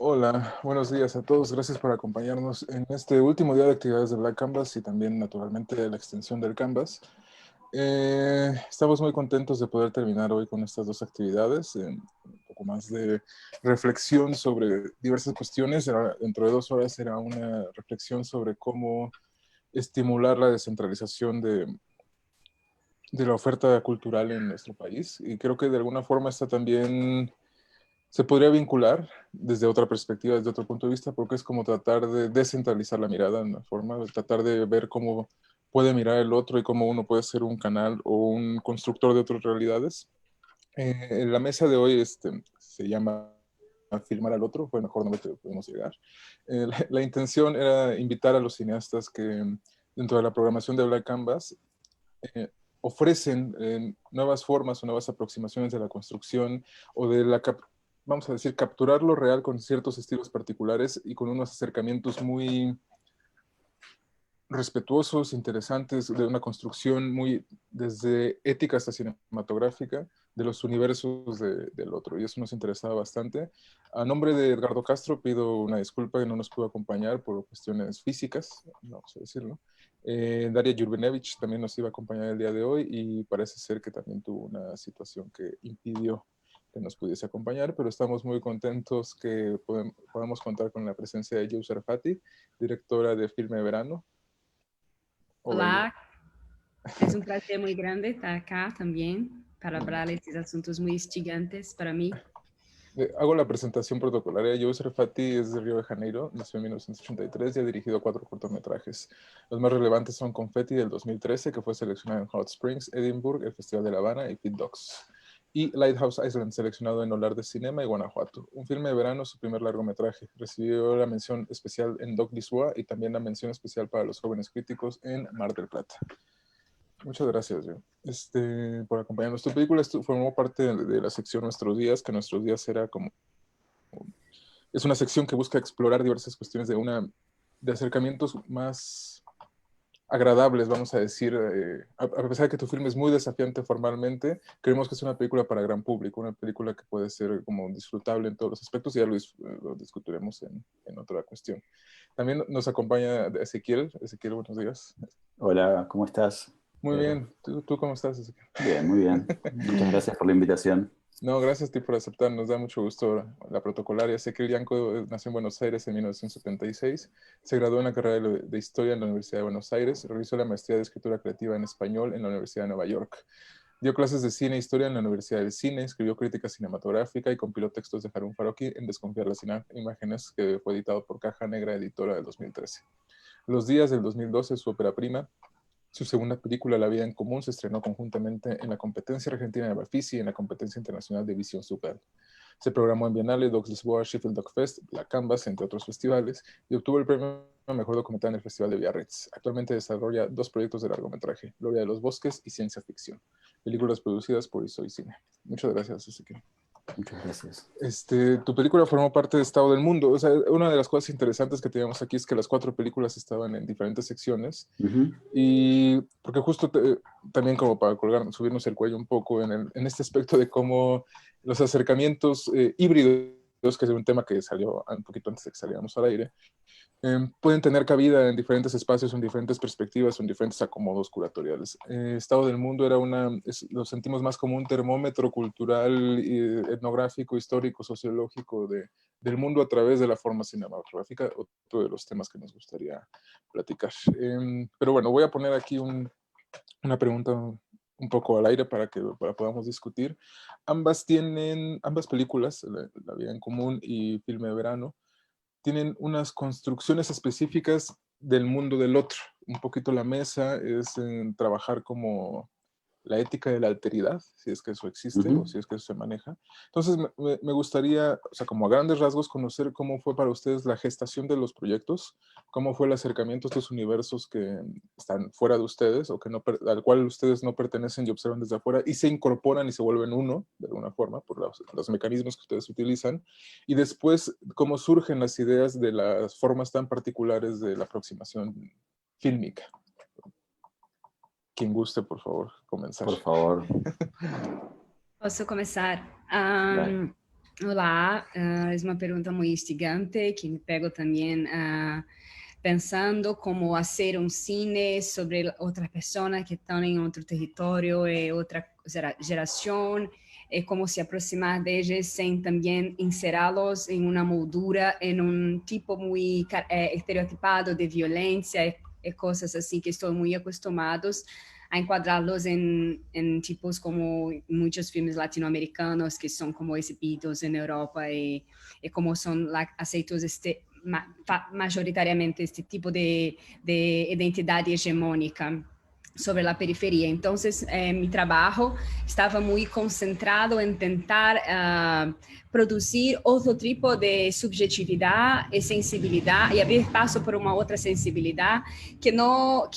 Hola, buenos días a todos. Gracias por acompañarnos en este último día de actividades de Black Canvas y también, naturalmente, de la extensión del Canvas. Estamos muy contentos de poder terminar hoy con estas dos actividades, un poco más de reflexión sobre diversas cuestiones. Dentro de 2 horas será una reflexión sobre cómo estimular la descentralización de la oferta cultural en nuestro país. Y creo que de alguna forma está también se podría vincular desde otra perspectiva, desde otro punto de vista, porque es como tratar de descentralizar la mirada en una forma, de tratar de ver cómo puede mirar el otro y cómo uno puede ser un canal o un constructor de otras realidades. En la mesa de hoy se llama Filmar al otro, fue el mejor nombre que podemos llegar. La intención era invitar a los cineastas que dentro de la programación de Black Canvas eh, ofrecen nuevas formas o nuevas aproximaciones de la construcción o de vamos a decir, capturar lo real con ciertos estilos particulares y con unos acercamientos muy respetuosos, interesantes, de una construcción muy desde ética hasta cinematográfica de los universos del otro, y eso nos interesaba bastante. A nombre de Edgardo Castro pido una disculpa que no nos pudo acompañar por cuestiones físicas, vamos a decirlo. Daria Jurbenevich también nos iba a acompañar el día de hoy y parece ser que también tuvo una situación que impidió que nos pudiese acompañar, pero estamos muy contentos que podamos contar con la presencia de Yousra Fati, directora de Filme Verano. Hola, Yu. Olá, es un placer muy grande estar acá también para hablar de estos asuntos muy instigantes para mí. Hago la presentación protocolaria. Yousra Fati es de Río de Janeiro, nació en 1983 y ha dirigido 4 cortometrajes. Los más relevantes son Confetti del 2013, que fue seleccionado en Hot Springs, Edinburgh, el Festival de La Habana y Pit Dogs. Y Lighthouse Island, seleccionado en Olar de Cinema y Guanajuato. Un filme de verano, su primer largometraje. Recibió la mención especial en Doc Lisboa y también la mención especial para los jóvenes críticos en Mar del Plata. Muchas gracias, yo. Por acompañarnos. Tu película formó parte de la sección Nuestros Días, que Nuestros Días era como... Es una sección que busca explorar diversas cuestiones de acercamientos más agradables, vamos a decir. A pesar de que tu filme es muy desafiante formalmente, creemos que es una película para gran público, una película que puede ser como disfrutable en todos los aspectos y ya lo discutiremos en otra cuestión. También nos acompaña Ezequiel. Ezequiel, buenos días. Hola, ¿cómo estás? Muy Eh, bien. ¿Tú cómo estás, Ezequiel? bien, muy bien. Muchas gracias por la invitación. No, gracias a ti por aceptar. Nos da mucho gusto la protocolaria. Sé que Yanko nació en Buenos Aires en 1976. Se graduó en la carrera de Historia en la Universidad de Buenos Aires. Realizó la maestría de Escritura Creativa en Español en la Universidad de Nueva York. Dio clases de cine e historia en la Universidad del Cine. Escribió crítica cinematográfica y compiló textos de Harun Farocki en Desconfiar las imágenes, que fue editado por Caja Negra Editora del 2013. Los días del 2012, su ópera prima, su segunda película, La vida en común, se estrenó conjuntamente en la competencia argentina de Bafisi y en la competencia internacional de Visión Super. Se programó en Bienale, Docs Lisboa, Sheffield Dog Fest, La Canvas, entre otros festivales, y obtuvo el premio a Mejor Documental en el Festival de Biarritz. Actualmente desarrolla 2 proyectos de largometraje, Gloria de los Bosques y Ciencia Ficción, películas producidas por Isoy Cine. Muchas gracias, Ezequiel. Muchas gracias. Tu película formó parte de Estado del Mundo. O sea, una de las cosas interesantes que teníamos aquí es que las 4 películas estaban en diferentes secciones Ujú. y porque justo también como para colgar, subirnos el cuello un poco en este aspecto de cómo los acercamientos híbridos, que es un tema que salió un poquito antes de que saliéramos al aire, pueden tener cabida en diferentes espacios, en diferentes perspectivas, en diferentes acomodos curatoriales. Estado del Mundo lo sentimos más como un termómetro cultural, etnográfico, histórico, sociológico del mundo a través de la forma cinematográfica, otro de los temas que nos gustaría platicar. Pero bueno, voy a poner aquí una pregunta un poco al aire para podamos discutir. Ambas películas, La vida en común y Filme de Verano, tienen unas construcciones específicas del mundo del otro. Un poquito la mesa es en trabajar como la ética de la alteridad, si es que eso existe o Ujú. si es que eso se maneja. Entonces, me gustaría, o sea, como a grandes rasgos, conocer cómo fue para ustedes la gestación de los proyectos, cómo fue el acercamiento a estos universos que están fuera de ustedes o que no, al cual ustedes no pertenecen y observan desde afuera y se incorporan y se vuelven uno, de alguna forma, por los mecanismos que ustedes utilizan. Y después, cómo surgen las ideas de las formas tan particulares de la aproximación fílmica. Quien guste, por favor, comenzar. Por favor, Posso começar? dale. Olá, é uma pergunta muito instigante que me pego também pensando como fazer um cine sobre outras pessoas que estão em outro território e outra geração e como se aproximar deles sem também inserá-los em uma moldura, em um tipo muito estereotipado de violência e coisas assim que estou muito acostumados a enquadrá-los em tipos como muitos filmes latino-americanos que são como exibidos na Europa e como são aceitos majoritariamente este tipo de identidade hegemônica sobre a periferia. Então, meu trabalho estava muito concentrado em tentar produzir outro tipo de subjetividade e sensibilidade e abrir passo por uma outra sensibilidade que não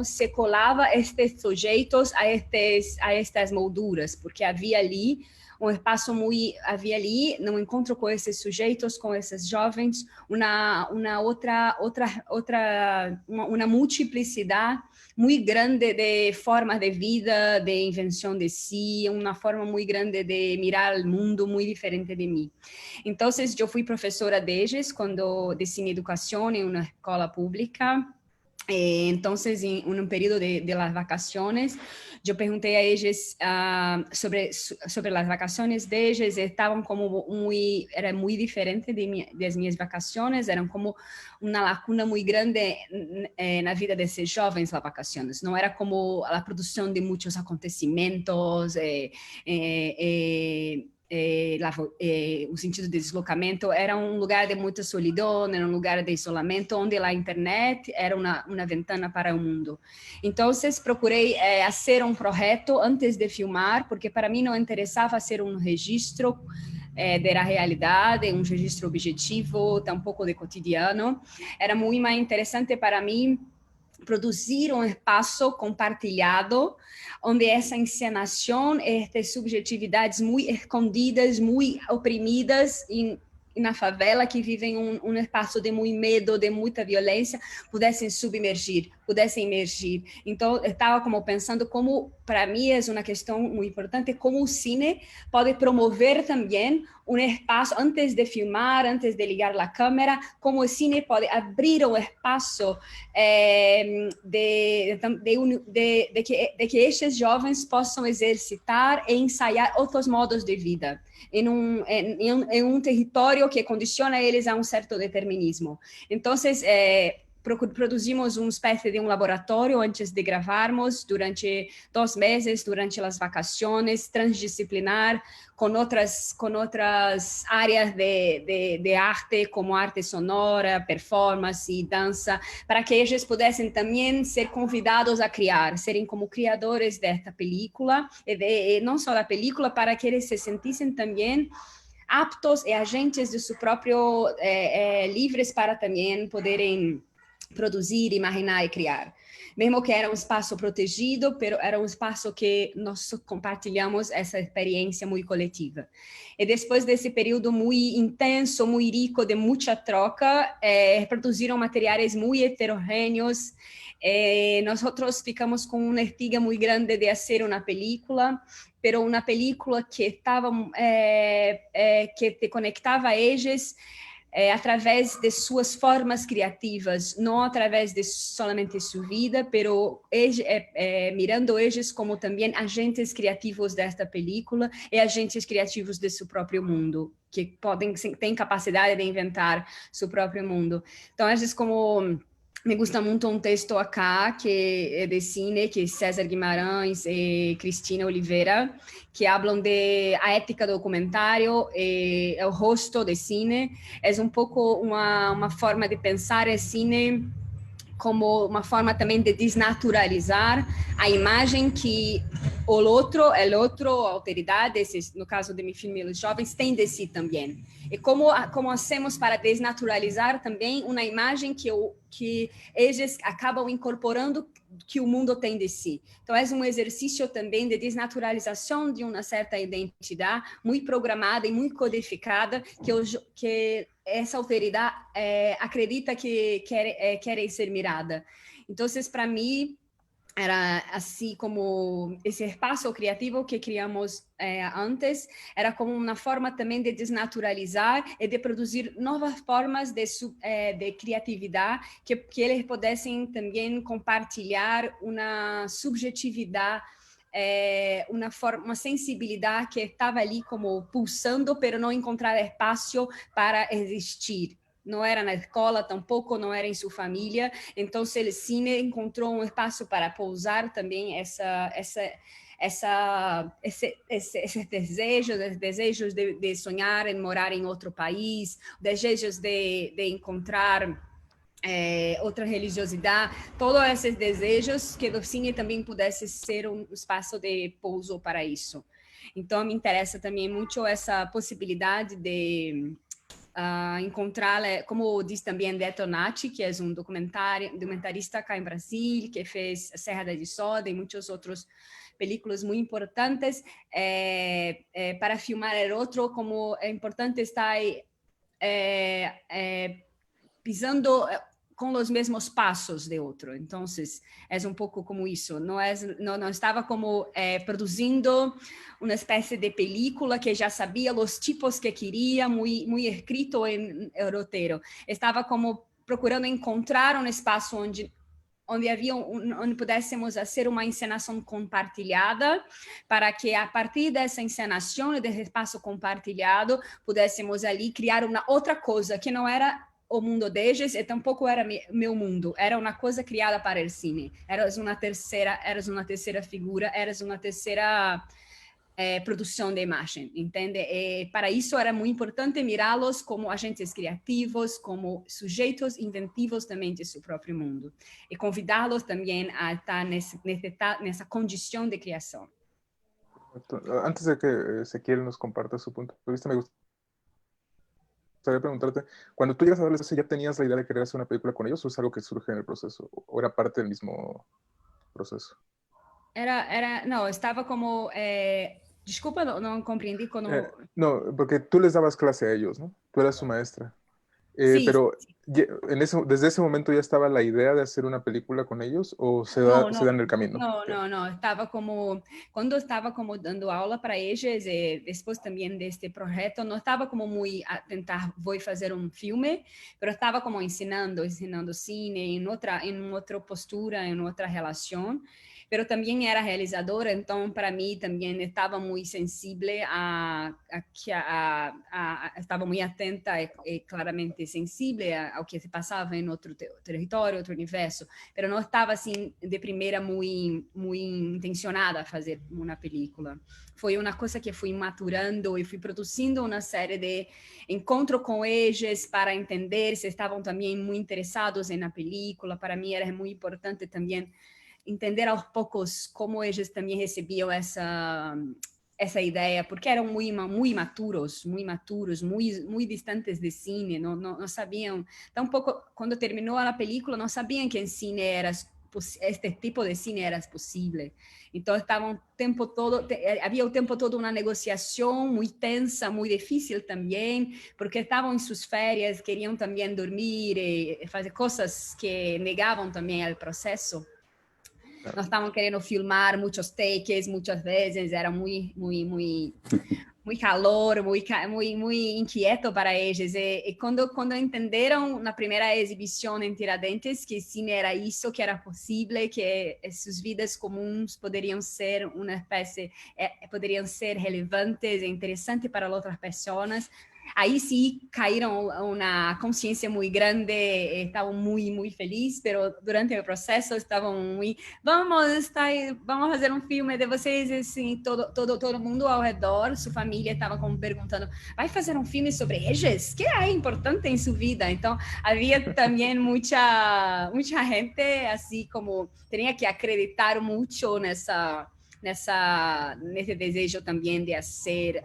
se colava a estes sujeitos a estas molduras, porque havia ali um espaço muito, havia ali no encontro com esses sujeitos, com esses jovens, uma multiplicidade muito grande de formas de vida, de invenção de si, uma forma muito grande de mirar o mundo muito diferente de mim. Então, eu fui professora deles quando decidi educação em uma escola pública. Entonces, en un periodo de las vacaciones, yo pregunté a ellos sobre las vacaciones de ellos. Estaban como era muy diferente de mis vacaciones, eran como una lacuna muy grande en la vida de esos jóvenes las vacaciones. No era como la producción de muchos acontecimientos, o sentido de deslocamento era um lugar de muita solidão, era um lugar de isolamento, onde a internet era uma ventana para o mundo. Então, procurei fazer um projeto antes de filmar, porque para mim não interessava fazer um registro da realidade, um registro objetivo, tampouco de cotidiano. Era muito mais interessante para mim produzir um espaço compartilhado, onde essa encenação, estas subjetividades muito escondidas, muito oprimidas na favela, que vivem um espaço de muito medo, de muita violência, pudessem submergir, pudessem emergir. Então, eu estava como pensando como, para mim, é uma questão muito importante, como o cine pode promover também um espaço, antes de filmar, antes de ligar a câmera, como o cine pode abrir um espaço de que estes jovens possam exercitar e ensaiar outros modos de vida em um território que condiciona eles a um certo determinismo. Então, produzimos uma espécie de um laboratório antes de gravarmos, durante 2 meses, durante as vacações, transdisciplinar, com outras áreas de arte, como arte sonora, performance, dança, para que eles pudessem também ser convidados a criar, serem como criadores desta película, e não só da película, para que eles se sentissem também aptos e agentes de seu próprio, livres para também poderem produzir, imaginar e criar. Mesmo que era um espaço protegido, mas era um espaço que nós compartilhamos essa experiência muito coletiva. E depois desse período muito intenso, muito rico, de muita troca, produziram materiais muito heterogêneos. Nós ficamos com uma espiga muito grande de fazer uma película, pero uma película que que te conectava a eles através de suas formas criativas, não através de solamente sua vida, pero mirando eles como também agentes criativos desta película e agentes criativos de seu próprio mundo, que têm capacidade de inventar seu próprio mundo. Então, às vezes, como me gusta muito um texto acá, que é de cine, que é César Guimarães e Cristina Oliveira, que falam de a ética do documentário e o rosto de cine. É um pouco uma forma de pensar o cine como uma forma também de desnaturalizar a imagem que o outro, a autoridade, no caso de meu filme, os jovens, têm de si também. E como hacemos para desnaturalizar também uma imagem que eles acabam incorporando que o mundo tem de si. Então, é um exercício também de desnaturalização de uma certa identidade muito programada e muito codificada que essa autoridade acredita que querem ser mirada. Então, para mim, era assim como esse espaço criativo que criamos antes, era como uma forma também de desnaturalizar e de produzir novas formas de criatividade que eles pudessem também compartilhar uma subjetividade, uma sensibilidade que estava ali como pulsando, pero não encontrava espaço para existir. Não era na escola, tampouco não era em sua família. Então, o cine encontrou um espaço para pousar também esses desejos de sonhar em morar em outro país, desejos de encontrar outra religiosidade, todos esses desejos que o cine também pudesse ser um espaço de pouso para isso. Então, me interessa também muito essa possibilidade de encontrar, como diz também Detonati, que é um documentarista cá em Brasil, que fez Serra da Soda e muitos outros películas muito importantes, para filmar o outro, como é importante estar pisando com os mesmos passos de outro. Então, é um pouco como isso. Não estava como produzindo uma espécie de película que já sabia os tipos que queria, muito escrito em roteiro. Estava como procurando encontrar um espaço onde pudéssemos fazer uma encenação compartilhada, para que a partir dessa encenação e desse espaço compartilhado pudéssemos ali criar uma outra coisa que não era o mundo deles e tampouco era meu mundo, era uma coisa criada para o cine, eras uma terceira figura, eras uma terceira produção de imagem, entende? E para isso era muito importante mirá-los como agentes criativos, como sujeitos inventivos também de seu próprio mundo, e convidá-los também a estar nessa condição de criação. Antes de que Ezequiel nos comparta su punto de vista, me gustaría preguntarte, cuando tú llegas a darles ¿ya tenías la idea de querer hacer una película con ellos o es algo que surge en el proceso? ¿O era parte del mismo proceso? No, estaba como... Desculpa, não compreendi quando... No, porque tú les dabas clase a ellos, ¿no? Tú eras su maestra. Sí, pero sí. ¿desde ese momento ya estaba la idea de hacer una película con ellos o se da en el camino? No. Estava como... Quando estava como dando aula para eles e depois também deste projeto, não estava como muito a tentar, vou fazer um filme, mas estava como ensinando cine em outra postura, em outra relação. Pero também era realizadora, então para mim também estava muito sensível estava muito atenta e claramente sensível ao que se passava em outro território, outro universo, pero não estava assim de primeira muito intencionada a fazer uma película. Foi uma coisa que fui maturando e fui produzindo uma série de encontros com eles para entender se estavam também muito interessados na película. Para mim era muito importante também entender aos poucos como eles também recebiam essa ideia, porque eram muito maturos, muito distantes de cine, não sabiam, tampouco, quando terminou a película, não sabiam que em cine este tipo de cine era possível. Então, havia o tempo todo uma negociação muito tensa, muito difícil também, porque estavam em suas férias, queriam também dormir e fazer coisas que negavam também o processo. Nós estávamos querendo filmar muitos takes, muitas vezes, era muito calor, muito inquieto para eles. E quando entenderam na primeira exibição em Tiradentes que cine era isso, que era possível, que suas vidas comuns poderiam ser uma espécie, poderiam ser relevantes e interessantes para outras pessoas, aí sim caíram uma consciência muito grande, estavam muito felizes, mas durante o processo estavam muito, vamos fazer um filme de vocês, assim, todo mundo ao redor, sua família estava como perguntando, vai fazer um filme sobre eles? Que é importante em sua vida? Então, havia também muita gente, assim como, tinha que acreditar muito nesse desejo também de fazer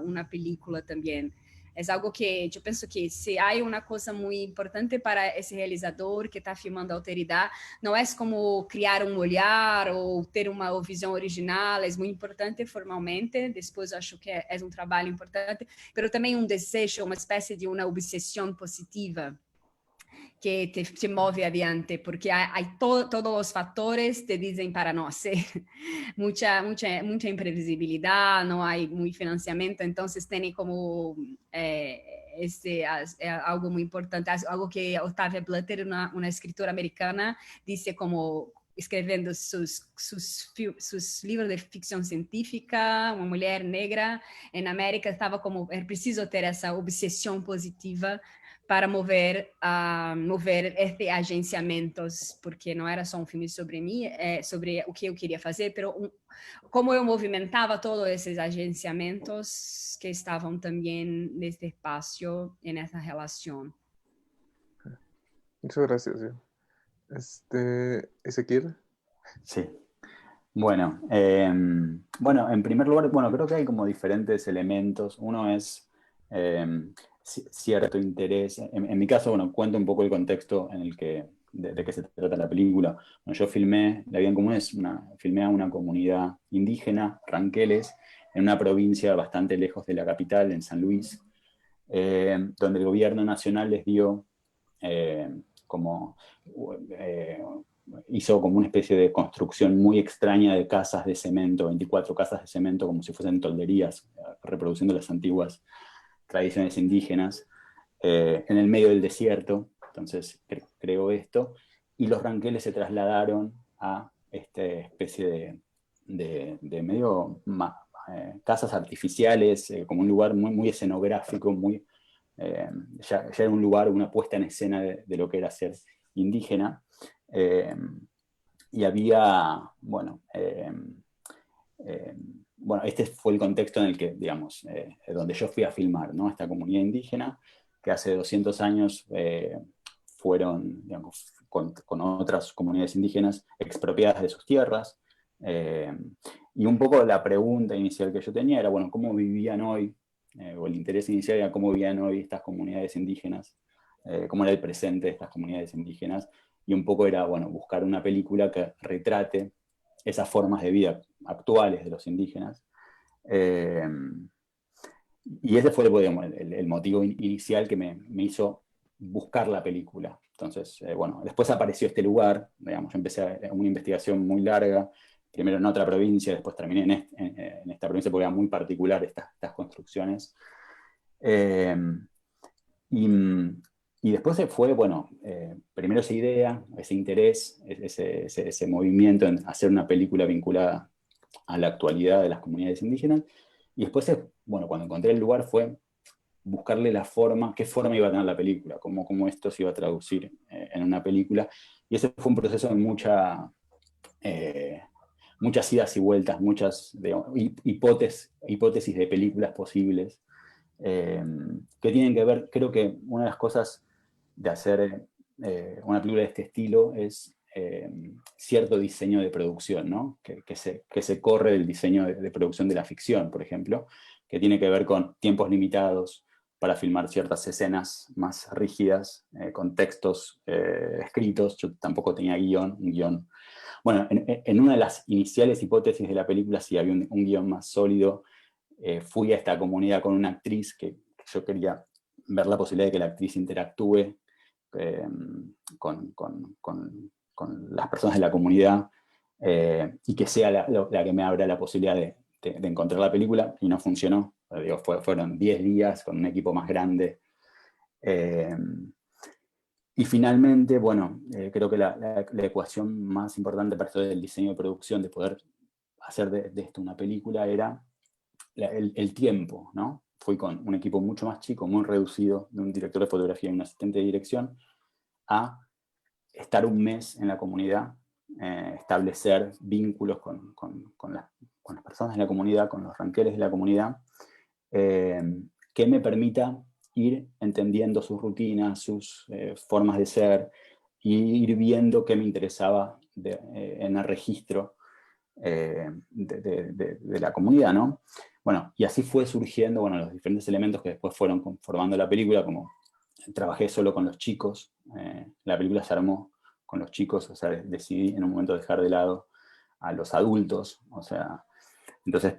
uma película também. É algo que eu penso que se há uma coisa muito importante para esse realizador que está filmando a alteridade, não é como criar um olhar ou ter uma visão original, é muito importante formalmente, depois acho que é um trabalho importante, mas também um desejo, uma espécie de uma obsessão positiva, que te move adiante, porque hay todos los factores te dicen para no hacer. mucha imprevisibilidad, no hay muy financiamiento, entonces tiene como algo muy importante, algo que Octavia Butler, una escritora americana, dice como escrevendo sus libros de ficción científica, una mujer negra en América, estaba como, era preciso ter essa obsessão positiva para mover agenciamentos, porque não era só um filme sobre mim, sobre o que eu queria fazer, mas como eu movimentava todos esses agenciamentos que estavam também neste espaço e nessa relação. Muchas gracias. Ezequiel. Sí. Bueno, bueno, en primer lugar, bueno, creo que hay como diferentes elementos. Uno es cierto interés. En mi caso, bueno, cuento un poco el contexto en el que, de que se trata la película. Bueno, yo filmé La vida en común, filmé a una comunidad indígena, ranqueles, en una provincia bastante lejos de la capital, en San Luis, donde el gobierno nacional les dio hizo como una especie de construcción muy extraña de casas de cemento, 24 casas de cemento, como si fuesen tolderías, reproduciendo las antiguas tradiciones indígenas, en el medio del desierto. Entonces creó esto, y los ranqueles se trasladaron a esta especie de medio casas artificiales, como un lugar muy, muy escenográfico, ya era un lugar, una puesta en escena de lo que era ser indígena. Y había, bueno, este fue el contexto en el que, digamos, donde yo fui a filmar, ¿no? Esta comunidad indígena que hace 200 años fueron, digamos, con otras comunidades indígenas expropiadas de sus tierras. Y un poco la pregunta inicial que yo tenía era, bueno, ¿cómo vivían hoy? O el interés inicial era cómo vivían hoy estas comunidades indígenas, cómo era el presente de estas comunidades indígenas. Y un poco era, bueno, buscar una película que retrate esas formas de vida actuales de los indígenas. Y ese fue, digamos, el motivo inicial que me hizo buscar la película. Entonces, bueno, después apareció este lugar, digamos, yo empecé una investigación muy larga, primero en otra provincia, después terminé en esta provincia porque era muy particular estas construcciones. Y después fue, bueno, primero esa idea, ese interés, ese movimiento en hacer una película vinculada a la actualidad de las comunidades indígenas. Y después, bueno, cuando encontré el lugar fue buscarle la forma, qué forma iba a tener la película, cómo esto se iba a traducir en una película. Y ese fue un proceso de muchas idas y vueltas, muchas hipótesis de películas posibles, que tienen que ver, creo que una de las cosas de hacer una película de este estilo es cierto diseño de producción, ¿no? que se corre del diseño de producción de la ficción, por ejemplo, que tiene que ver con tiempos limitados para filmar ciertas escenas más rígidas, con textos escritos. Yo tampoco tenía un guión. Bueno, en una de las iniciales hipótesis de la película, si había un guión más sólido, fui a esta comunidad con una actriz que yo quería ver la posibilidad de que la actriz interactúe con las personas de la comunidad, y que sea la que me abra la posibilidad de encontrar la película, y no funcionó. Digo, fueron 10 días con un equipo más grande. Y finalmente, bueno, creo que la ecuación más importante para esto del diseño de producción, de poder hacer de esto una película, era el tiempo, ¿no? Fui con un equipo mucho más chico, muy reducido, de un director de fotografía y un asistente de dirección, a estar un mes en la comunidad, establecer vínculos con las personas de la comunidad, con los ranqueles de la comunidad, que me permita ir entendiendo sus rutinas, sus formas de ser, y ir viendo qué me interesaba en el registro de la comunidad, ¿no? Bueno, y así fue surgiendo, bueno, los diferentes elementos que después fueron conformando la película. Como trabajé solo con los chicos, la película se armó con los chicos, o sea, decidí en un momento dejar de lado a los adultos, o sea, entonces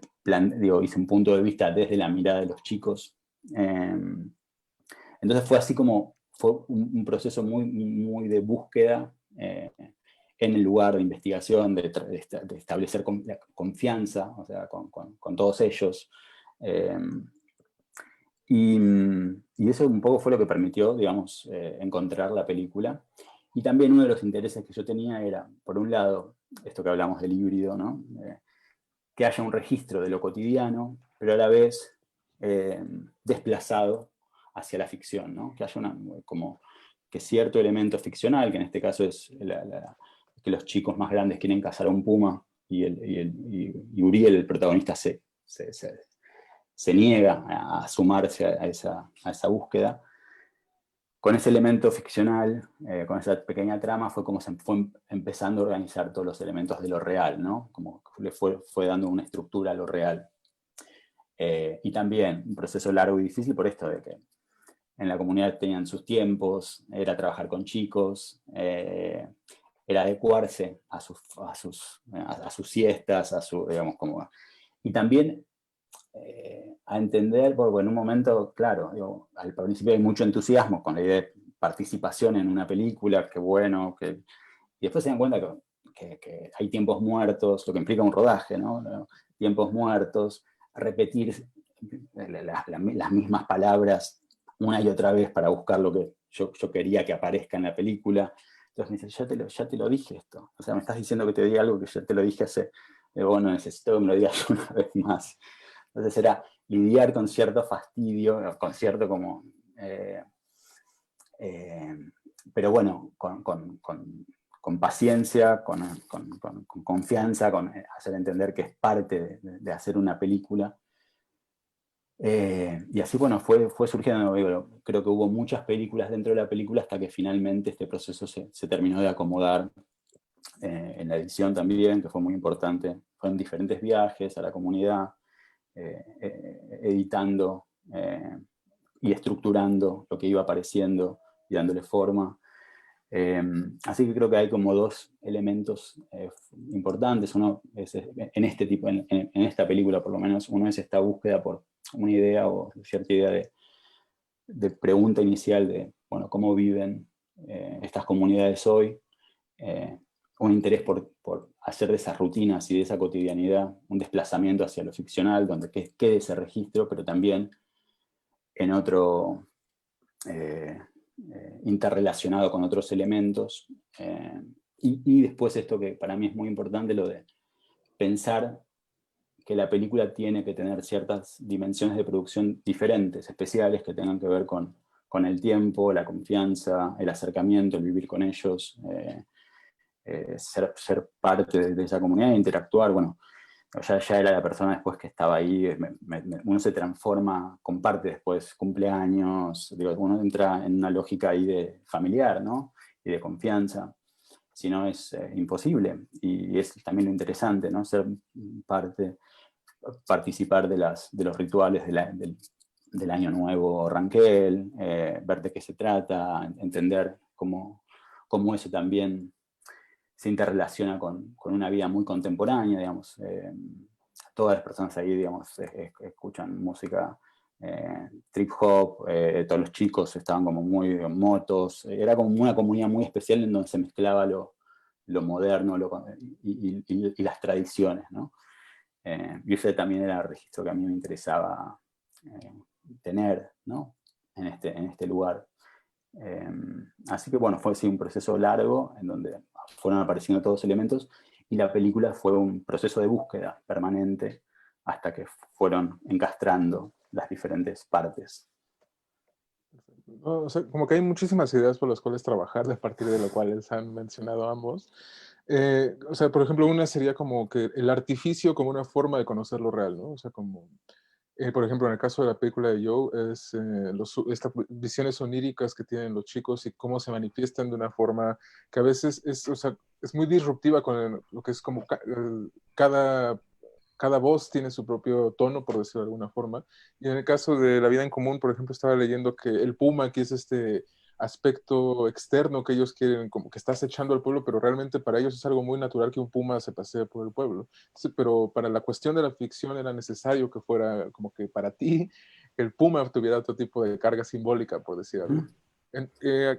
hice un punto de vista desde la mirada de los chicos. Entonces fue así como fue un proceso muy de búsqueda en el lugar de investigación, de establecer confianza, o sea, con todos ellos. Y eso un poco fue lo que permitió, digamos, encontrar la película. Y también uno de los intereses que yo tenía era, por un lado, esto que hablamos del híbrido, ¿no? Que haya un registro de lo cotidiano, pero a la vez desplazado hacia la ficción, ¿no? Que haya como que cierto elemento ficcional, que en este caso es que los chicos más grandes quieren cazar a un puma y Uriel, el protagonista, se niega a sumarse a esa búsqueda. Con ese elemento ficcional, con esa pequeña trama, fue como se fue empezando a organizar todos los elementos de lo real, ¿no? Como le fue dando una estructura a lo real. Y también un proceso largo y difícil por esto de que en la comunidad tenían sus tiempos, era trabajar con chicos, era adecuarse a sus siestas, digamos, como... Y también a entender, porque en un momento, claro, digo, al principio hay mucho entusiasmo con la idea de participación en una película, qué bueno, y después se dan cuenta que hay tiempos muertos, lo que implica un rodaje, ¿no? Tiempos muertos, repetir las mismas palabras una y otra vez para buscar lo que yo quería que aparezca en la película. Entonces me dice, ya te lo dije esto, o sea, me estás diciendo que te diga algo que ya te lo dije hace, bueno, necesito que me lo digas una vez más. Entonces era lidiar con cierto fastidio, con cierto como... pero bueno, con paciencia, con confianza, con hacer entender que es parte de hacer una película. Y así, bueno, fue surgiendo, creo que hubo muchas películas dentro de la película hasta que finalmente este proceso se terminó de acomodar en la edición también, que fue muy importante. Fueron diferentes viajes a la comunidad, editando y estructurando lo que iba apareciendo y dándole forma. Así que creo que hay como dos elementos importantes. Uno es, en esta película por lo menos, uno es esta búsqueda por una idea o cierta idea de pregunta inicial de, bueno, cómo viven estas comunidades hoy, un interés por hacer de esas rutinas y de esa cotidianidad un desplazamiento hacia lo ficcional, donde quede ese registro, pero también en otro interrelacionado con otros elementos. Y después esto que para mí es muy importante, lo de pensar que la película tiene que tener ciertas dimensiones de producción diferentes, especiales, que tengan que ver con el tiempo, la confianza, el acercamiento, el vivir con ellos, ser parte de esa comunidad e interactuar. Bueno, ya era la persona después que estaba ahí, uno se transforma, comparte después cumpleaños, digo, uno entra en una lógica ahí de familiar, ¿no? Y de confianza. Si no, es imposible. Y es también lo interesante, ¿no? Ser parte, participar de los rituales del Año Nuevo Ranquel, ver de qué se trata, entender cómo eso también se interrelaciona con una vida muy contemporánea, digamos. Todas las personas ahí, digamos, escuchan música trip hop, todos los chicos estaban como muy motos, era como una comunidad muy especial en donde se mezclaba lo moderno y las tradiciones, ¿no? Y ese también era el registro que a mí me interesaba tener, ¿no? En este lugar. Así que bueno, fue así un proceso largo en donde fueron apareciendo todos los elementos y la película fue un proceso de búsqueda permanente hasta que fueron encastrando las diferentes partes. O sea, como que hay muchísimas ideas por las cuales trabajar, a partir de lo cuales han mencionado ambos. O sea, por ejemplo, una sería como que el artificio como una forma de conocer lo real, ¿no? O sea, como, por ejemplo, en el caso de la película de Joe, es estas visiones oníricas que tienen los chicos y cómo se manifiestan de una forma que a veces es, o sea, es muy disruptiva con lo que es como cada voz tiene su propio tono, por decirlo de alguna forma. Y en el caso de La vida en común, por ejemplo, estaba leyendo que el puma, que es este aspecto externo que ellos quieren, como que está acechando al pueblo, pero realmente para ellos es algo muy natural que un puma se pasee por el pueblo. Sí, pero para la cuestión de la ficción era necesario que fuera como que para ti el puma tuviera otro tipo de carga simbólica, por decir algo.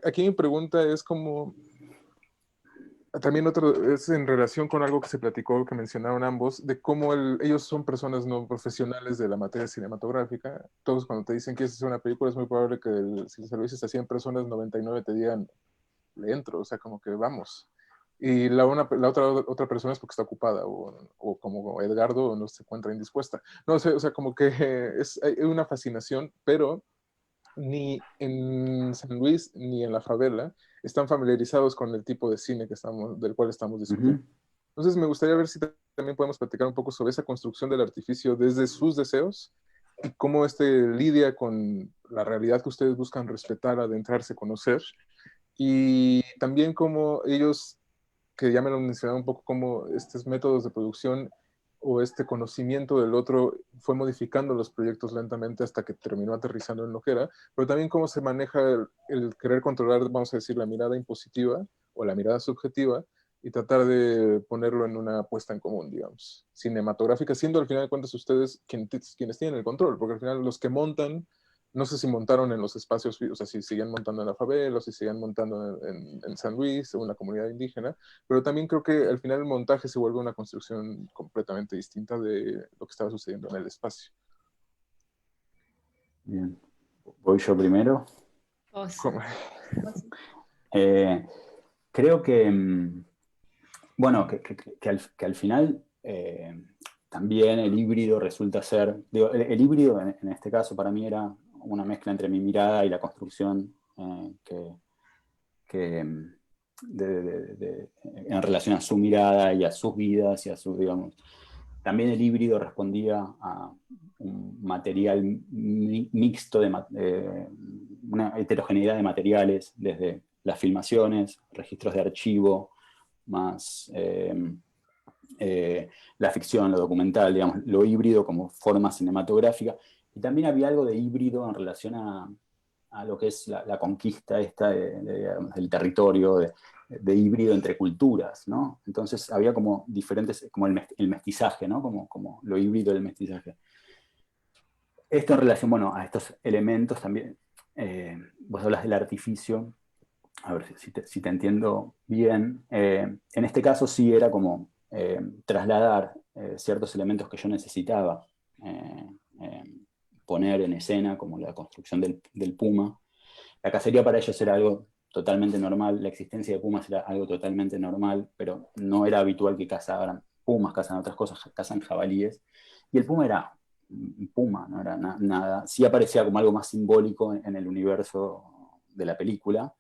Aquí mi pregunta es como, también otro, es en relación con algo que se platicó, que mencionaron ambos, de cómo ellos son personas no profesionales de la materia cinematográfica. Todos cuando te dicen que es una película es muy probable que si se lo dices a 100 personas, 99 te digan, le entro, o sea, como que vamos. Y la otra persona es porque está ocupada, o como Edgardo no se encuentra indispuesta. No sé, o sea, como que hay una fascinación, pero ni en San Luis ni en la favela están familiarizados con el tipo de cine del cual estamos discutiendo. Entonces me gustaría ver si también podemos platicar un poco sobre esa construcción del artificio desde sus deseos y cómo lidia con la realidad que ustedes buscan respetar, adentrarse, conocer, y también cómo ellos, que ya me lo mencionaron un poco, cómo estos métodos de producción o este conocimiento del otro fue modificando los proyectos lentamente hasta que terminó aterrizando en lo que era, pero también cómo se maneja el querer controlar, vamos a decir, la mirada impositiva o la mirada subjetiva y tratar de ponerlo en una puesta en común, digamos, cinematográfica, siendo al final de cuentas ustedes quienes tienen el control, porque al final los que montan, no sé si montaron en los espacios, o sea, si siguen montando en la favela, o si siguen montando en San Luis o en la comunidad indígena, pero también creo que al final el montaje se vuelve una construcción completamente distinta de lo que estaba sucediendo en el espacio. Bien. ¿Voy yo primero? Creo que, bueno, que al final también el híbrido resulta ser, digo, el híbrido en este caso para mí era una mezcla entre mi mirada y la construcción en relación a su mirada y a sus vidas y a sus, digamos, también el híbrido respondía a un material mixto, una heterogeneidad de materiales, desde las filmaciones, registros de archivo, más la ficción, lo documental, digamos, lo híbrido como forma cinematográfica. Y también había algo de híbrido en relación a lo que es la conquista esta del territorio, de híbrido entre culturas, ¿no? Entonces había como diferentes, como el mestizaje, ¿no? Como lo híbrido del mestizaje. Esto en relación, bueno, a estos elementos también, vos hablas del artificio, a ver si te entiendo bien. En este caso sí era como trasladar ciertos elementos que yo necesitaba poner en escena, como la construcción del puma. La cacería para ellos era algo totalmente normal, la existencia de pumas era algo totalmente normal, pero no era habitual que cazaran pumas, cazan otras cosas, cazan jabalíes. Y el puma era un puma, no era nada. Sí aparecía como algo más simbólico en el universo de la película,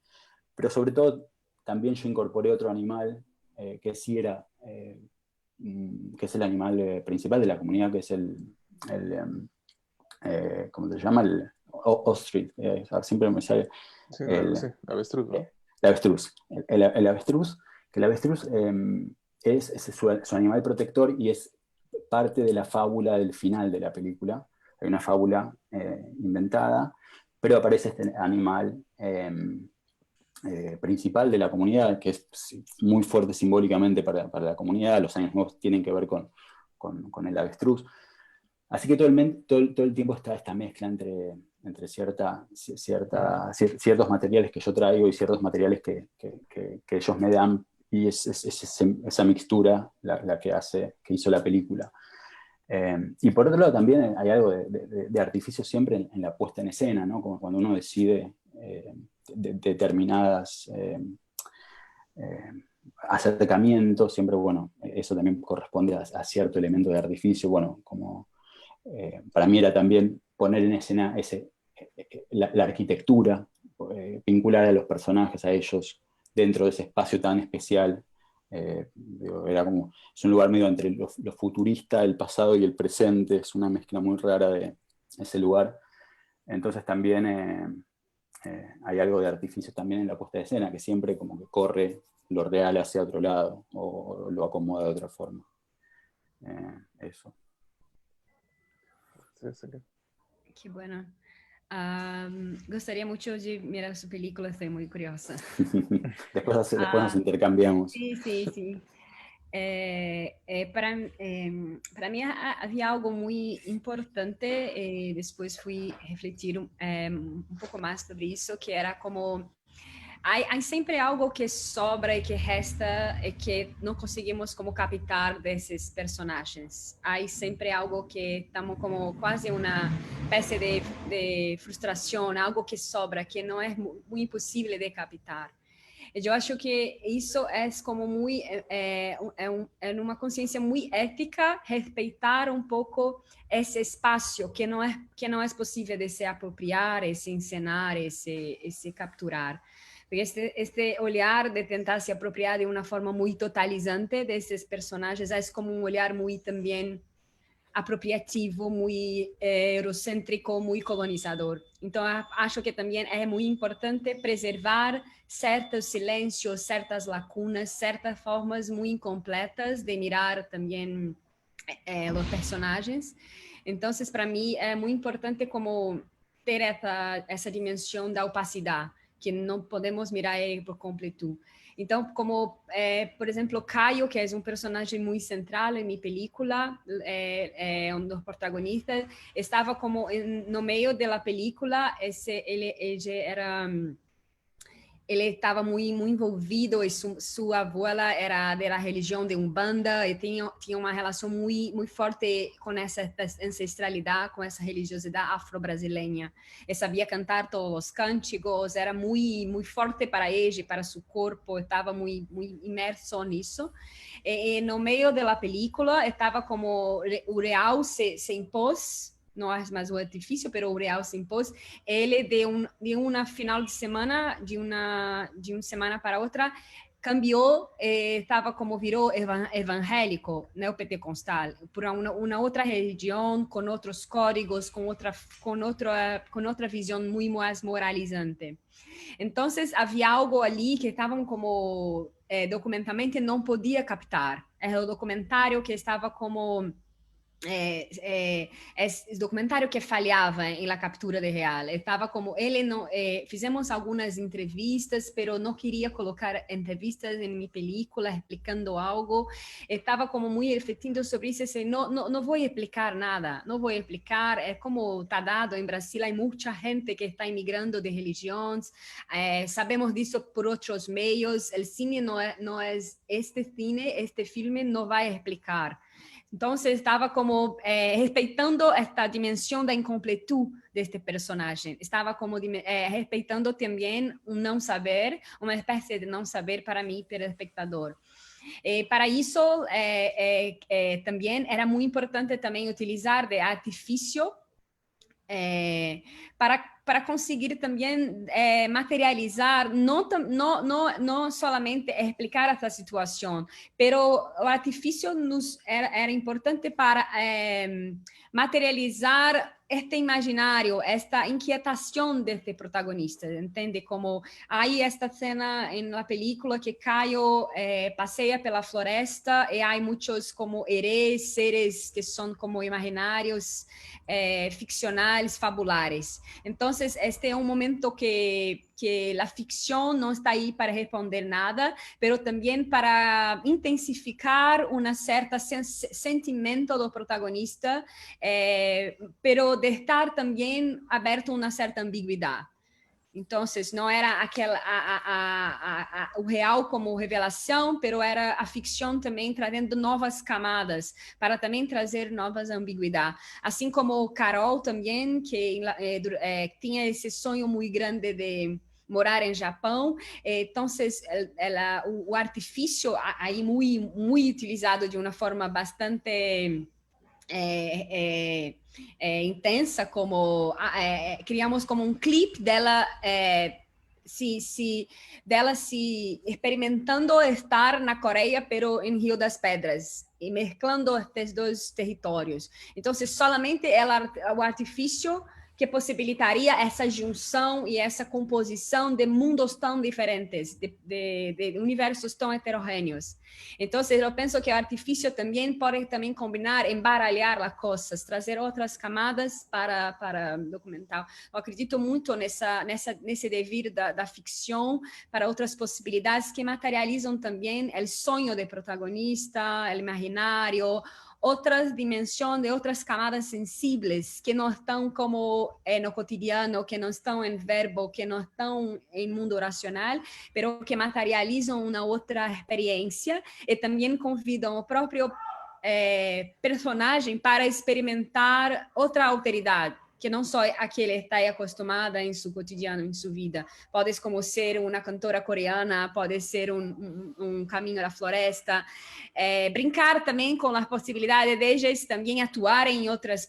pero sobre todo también yo incorporé otro animal que sí era, que es el animal principal de la comunidad, que es ¿cómo se llama? El ostrich, siempre me sale Sí, el avestruz, ¿no? avestruz. El avestruz, que el avestruz es su animal protector y es parte de la fábula del final de la película. Hay una fábula inventada, pero aparece este animal principal de la comunidad, que es muy fuerte simbólicamente para la comunidad. Los años nuevos tienen que ver con el avestruz. Así que todo el tiempo está esta mezcla entre ciertos materiales que yo traigo y ciertos materiales que ellos me dan, y es esa mixtura la que hizo la película. Y por otro lado también hay algo de artificio siempre en la puesta en escena, ¿no? Como cuando uno decide determinadas acercamientos, siempre, bueno, eso también corresponde a cierto elemento de artificio, bueno, como para mí era también poner en escena la arquitectura, vincular a los personajes, a ellos, dentro de ese espacio tan especial. Era como, es un lugar medio entre lo futurista, el pasado y el presente, es una mezcla muy rara de ese lugar. Entonces también hay algo de artificio también en la puesta de escena, que siempre como que corre lo real hacia otro lado o lo acomoda de otra forma. Eso. Sí, sí. Qué bueno. Gostaria muito de mirar sua película, estou muito curiosa. Después nos intercambiamos. Sí, sí, sí. Para mí había algo muy importante, después fui refletir un poco más sobre eso, que era como há sempre algo que sobra e que resta e que não conseguimos como captar desses personagens. Há sempre algo que estamos como quase uma espécie de frustração, algo que sobra, que não é muito impossível de captar. Eu acho que isso é como muito é uma consciência muito ética respeitar um pouco esse espaço que não é possível de se apropriar, de se encenar, de se capturar. Porque este olhar de tentar se apropriar de uma forma muito totalizante desses personagens é como um olhar muito também apropriativo, muito eurocêntrico, muito colonizador. Então, acho que também é muito importante preservar certos silêncios, certas lacunas, certas formas muito incompletas de mirar também os personagens. Então, para mim, é muito importante como ter essa dimensão da opacidade, que não podemos mirar ele por completo. Então, como, por exemplo, Caio, que é um personagem muito central em minha película, um dos protagonistas, estava como no meio da película, ele era... Ele estava muito envolvido e sua avó era da religião de Umbanda e tinha uma relação muito forte com essa ancestralidade, com essa religiosidade afro-brasileira. Ele sabia cantar todos os cânticos, era muito forte para ele, para seu corpo, estava muito imerso nisso. E no meio da película, estava como o real se impôs, não é mais o artifício, mas o real se impôs. Ele, de uma final de semana, de uma semana para outra, cambiou, estava como virou evangélico, neopentecostal, por uma outra religião, com outros códigos, com outra visão muito mais moralizante. Então, havia algo ali que estavam como documentalmente não podia captar. Era o documentário que estava como esse documentário que falhava em la captura de real. Estava como ele não fizemos algumas entrevistas, pero não queria colocar entrevistas em minha película explicando algo. Estava como muito refletindo sobre isso. Não vou explicar nada, não vou explicar. É como está dado em Brasil, há muita gente que está imigrando de religiões. Sabemos disso por outros meios. O cine não é este cine, este filme não vai explicar. Então, estava como respeitando esta dimensão da incompletude deste personagem. Estava como respeitando também um não saber, uma espécie de não saber para mim, para o espectador. Para isso, também era muito importante também utilizar de artifício para conseguir também materializar, não somente explicar essa situação, mas o artifício era importante para materializar este imaginário, esta inquietação deste protagonista, entende? Como aí esta cena na película que Caio passeia pela floresta e há muitos como herês, seres que são como imaginários, ficcionais, fabulares. Então, este é um momento que a ficção não está aí para responder nada, mas também para intensificar uma certa sentimento do protagonista, pero de estar também aberto a uma certa ambiguidade. Então, não era o real como revelação, mas era a ficção também trazendo novas camadas, para também trazer novas ambiguidades. Assim como Carol também, que tinha esse sonho muito grande de morar em Japão. Então, o artifício aí muito utilizado de uma forma bastante intensa, como criamos como um clipe dela dela se experimentando estar na Coreia, pero em Rio das Pedras, e mesclando estes dois territórios. Então, solamente o artifício que possibilitaria essa junção e essa composição de mundos tão diferentes, de universos tão heterogêneos. Então, eu penso que o artifício também pode também combinar, embaralhar as coisas, trazer outras camadas para documentar. Eu acredito muito nesse devir da ficção para outras possibilidades que materializam também o sonho do protagonista, o imaginário, outras dimensões de outras camadas sensíveis que não estão como no cotidiano, que não estão em verbo, que não estão em mundo racional, mas que materializam uma outra experiência e também convidam o próprio personagem para experimentar outra alteridade, que não só aquele está acostumada em seu cotidiano, em sua vida. Pode como ser uma cantora coreana, pode ser um caminho da floresta. Brincar também com a possibilidade de eles também atuar em outras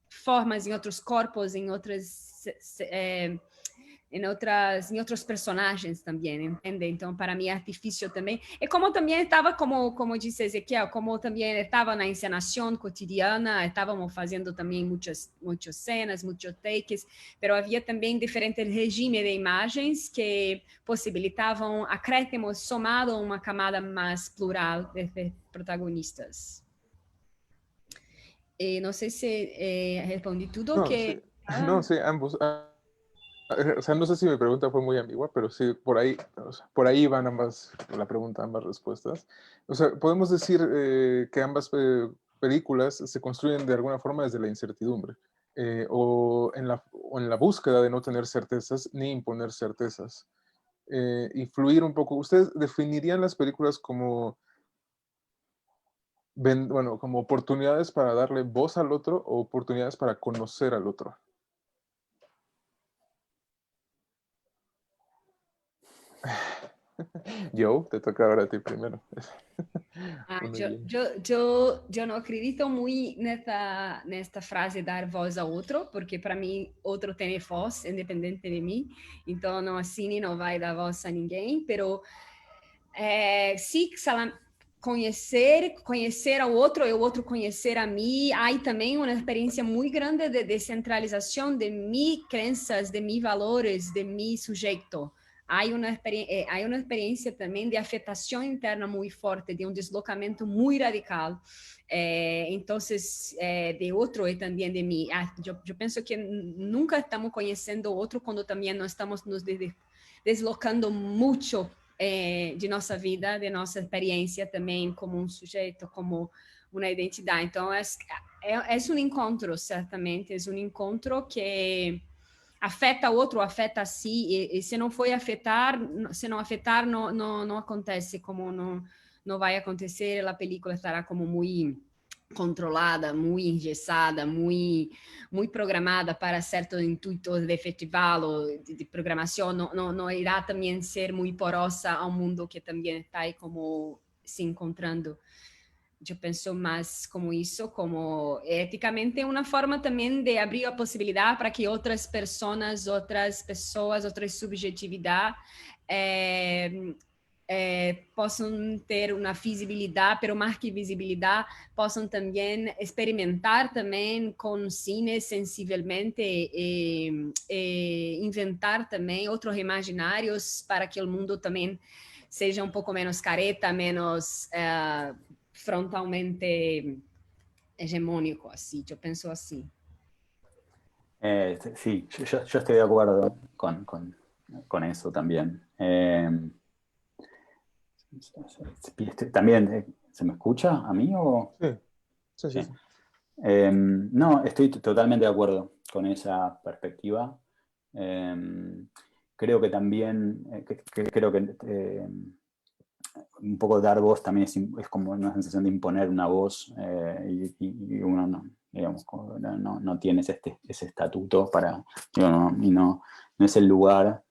formas, em outros corpos, em outros personagens também, entende? Então, para mim, artifício também. E como também estava, como disse Ezequiel, como também estava na encenação cotidiana, estávamos fazendo também muitas cenas, muitos takes, mas havia também diferentes regimes de imagens que possibilitavam acréscimos somado a uma camada mais plural de protagonistas. E não sei se respondi tudo. No, sí. No, sí, ambos. O sea, no sé si mi pregunta fue muy ambigua, pero sí, por ahí, o sea, por ahí van ambas, la pregunta, ambas respuestas. O sea, podemos decir que ambas películas se construyen de alguna forma desde la incertidumbre, o en la búsqueda de no tener certezas ni imponer certezas. Y fluir un poco. ¿Ustedes definirían las películas como, bueno, como oportunidades para darle voz al otro o oportunidades para conocer al otro? Joe, te toca ahora a ti primero. Eu não acredito muito nesta frase dar voz ao outro, porque para mim outro tem voz, independente de mim. Então não assim não vai dar voz a ninguém, pero sim, conhecer ao outro e o outro conhecer a mim. Há também uma experiência muito grande de descentralização de minhas crenças, de meus valores, de meu sujeito. Há uma experiência também de afetação interna muito forte, de deslocamento muito radical. Então, de outro e também de mim. Eu penso que nunca estamos conhecendo o outro quando também nós estamos nos deslocando muito de nossa vida, de nossa experiência também como sujeito, como uma identidade. Então, é encontro, certamente. É encontro que afeta o outro, afeta a si, e se não for afetar, se não afetar, não acontece, como não vai acontecer, a película estará como muito controlada, muito engessada, muito programada para certos intuitos de festival ou de programação, não irá também ser muito porosa ao mundo que também está aí como se encontrando. Eu penso mais como isso, como eticamente uma forma também de abrir a possibilidade para que outras pessoas, outras subjetividades possam ter uma visibilidade, pero mais que visibilidade, possam também experimentar também com cine sensivelmente e inventar também outros imaginários para que o mundo também seja um pouco menos careta, menos frontalmente hegemónico, así, yo pienso así. Sí, yo estoy de acuerdo con eso también. También, ¿se me escucha a mí o...? Sí. No, estoy totalmente de acuerdo con esa perspectiva. Creo que también, creo que un poco dar voz también es como una sensación de imponer una voz y uno no, digamos, no tienes ese estatuto para, y no es el lugar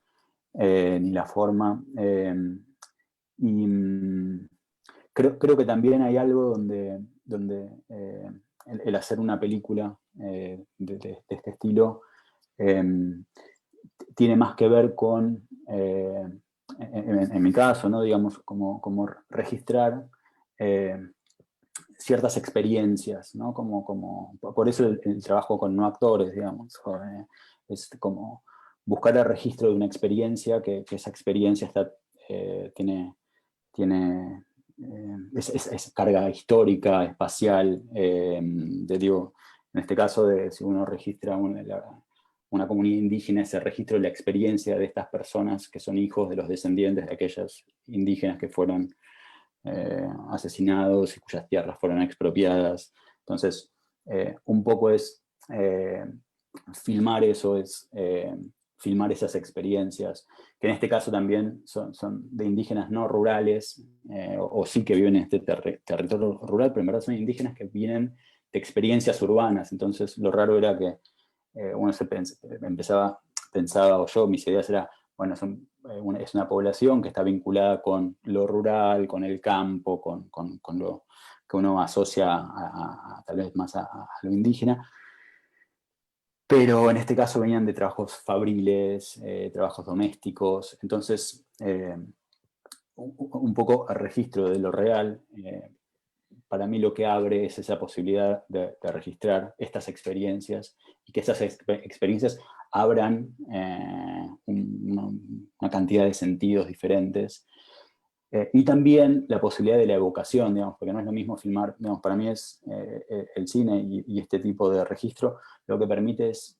ni la forma. Y creo que también hay algo donde el hacer una película de este estilo tiene más que ver con... en mi caso, ¿no? Digamos, como registrar ciertas experiencias, ¿no? Por eso el trabajo con no actores, digamos, es como buscar el registro de una experiencia, que esa experiencia es carga histórica, espacial, digo, en este caso, si uno registra una comunidad indígena, ese registro de la experiencia de estas personas que son hijos de los descendientes de aquellas indígenas que fueron asesinados y cuyas tierras fueron expropiadas. Entonces, un poco es filmar eso, filmar esas experiencias, que en este caso también son de indígenas no rurales, o sí que viven en este territorio rural, pero en verdad son indígenas que vienen de experiencias urbanas. Entonces, lo raro era que uno pensaba, o yo, mis ideas eran, bueno, es una población que está vinculada con lo rural, con el campo, con lo que uno asocia tal vez más a lo indígena, pero en este caso venían de trabajos fabriles, trabajos domésticos. Entonces, un poco el registro de lo real, para mí lo que abre es esa posibilidad de registrar estas experiencias, y que esas experiencias abran una cantidad de sentidos diferentes. Y también la posibilidad de la evocación, digamos, porque no es lo mismo filmar, digamos, para mí es el cine y este tipo de registro lo que permite es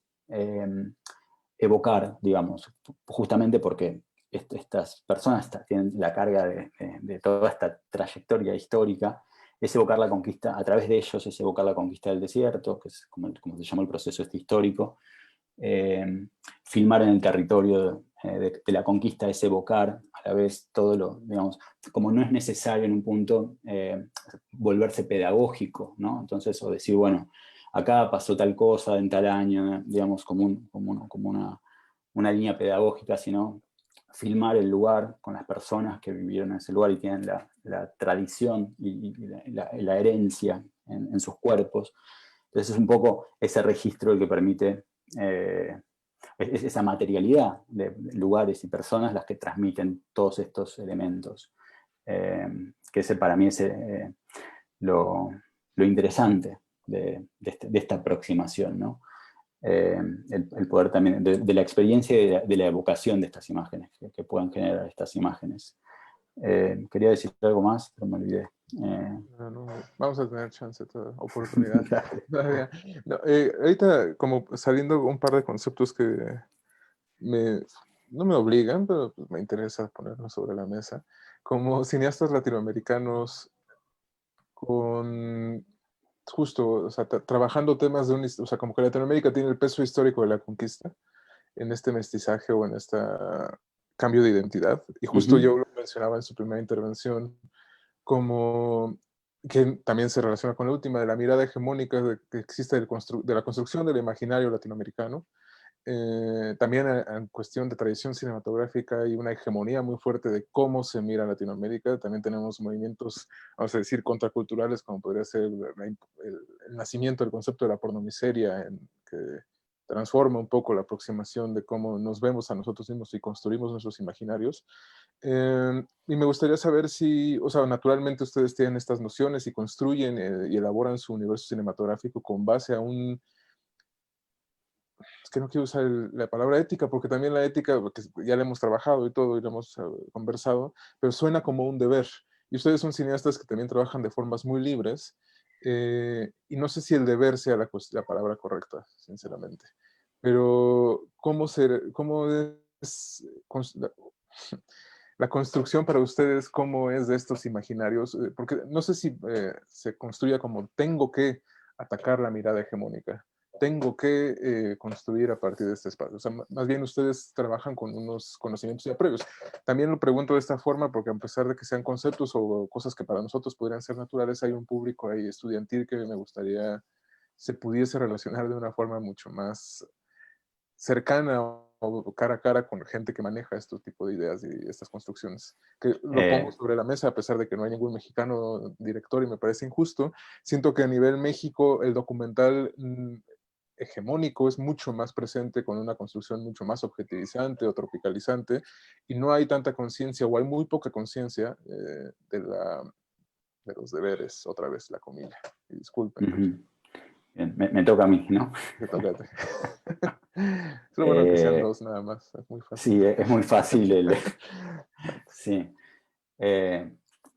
evocar, digamos, justamente porque estas personas tienen la carga de toda esta trayectoria histórica. Es evocar la conquista, a través de ellos es evocar la conquista del desierto, que es como se llama el proceso histórico. Filmar en el territorio de la conquista es evocar a la vez todo lo, digamos, como no es necesario en un punto volverse pedagógico, ¿no? Entonces, o decir, bueno, acá pasó tal cosa en tal año, digamos, como una línea pedagógica, sino filmar el lugar con las personas que vivieron en ese lugar y tienen la tradición y la herencia en sus cuerpos. Entonces es un poco ese registro el que permite esa materialidad de lugares y personas las que transmiten todos estos elementos. Que ese para mí es lo interesante de esta aproximación, ¿no? El poder también, de la experiencia y de la evocación de estas imágenes, que puedan generar estas imágenes. Quería decir algo más, pero me olvidé. No, vamos a tener chance, toda oportunidad. No, ahorita, como saliendo un par de conceptos que no me obligan, pero pues me interesa ponerlos sobre la mesa. Como cineastas latinoamericanos con justo, o sea, trabajando temas de o sea, como que Latinoamérica tiene el peso histórico de la conquista en este mestizaje o en este cambio de identidad. Y justo yo lo mencionaba en su primera intervención, como que también se relaciona con la última, de la mirada hegemónica que existe de la construcción del imaginario latinoamericano. También en cuestión de tradición cinematográfica hay una hegemonía muy fuerte de cómo se mira Latinoamérica. También tenemos movimientos, vamos a decir, contraculturales, como podría ser el nacimiento del concepto de la pornomiseria, que transforma un poco la aproximación de cómo nos vemos a nosotros mismos y construimos nuestros imaginarios. Y me gustaría saber si, o sea, naturalmente ustedes tienen estas nociones y construyen y elaboran su universo cinematográfico con base a es que no quiero usar la palabra ética, porque también la ética, porque ya la hemos trabajado y todo, y la hemos conversado, pero suena como un deber. Y ustedes son cineastas que también trabajan de formas muy libres, y no sé si el deber sea la palabra correcta, sinceramente. Pero, ¿cómo es la construcción para ustedes? ¿Cómo es de estos imaginarios? Porque no sé si se construya como tengo que atacar la mirada hegemónica, tengo que construir a partir de este espacio. O sea, más bien ustedes trabajan con unos conocimientos ya previos. También lo pregunto de esta forma porque a pesar de que sean conceptos o cosas que para nosotros podrían ser naturales, hay un público ahí estudiantil que me gustaría se pudiese relacionar de una forma mucho más cercana o cara a cara con gente que maneja este tipo de ideas y estas construcciones. Que lo pongo sobre la mesa a pesar de que no hay ningún mexicano director y me parece injusto. Siento que a nivel México el documental hegemónico es mucho más presente con una construcción mucho más objetivizante o tropicalizante y no hay tanta conciencia o hay muy poca conciencia de de los deberes, otra vez la comilla. Y disculpen. Bien, me toca a mí, ¿no? Te toca a ti. Es lo bueno que sean dos nada más, es muy fácil. Sí, es muy fácil. Sí.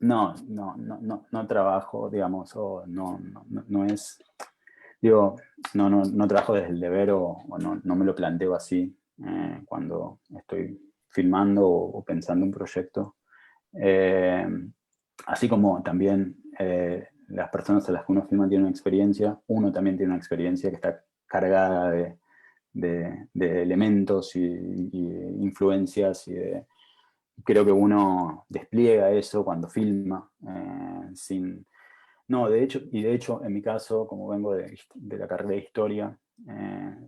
No trabajo, digamos, o no es, digo, no trabajo desde el deber o no me lo planteo así cuando estoy filmando o pensando un proyecto. Así como también las personas a las que uno filma tienen una experiencia, uno también tiene una experiencia que está cargada de elementos y influencias creo que uno despliega eso cuando filma no, de hecho, en mi caso, como vengo de la carrera de historia,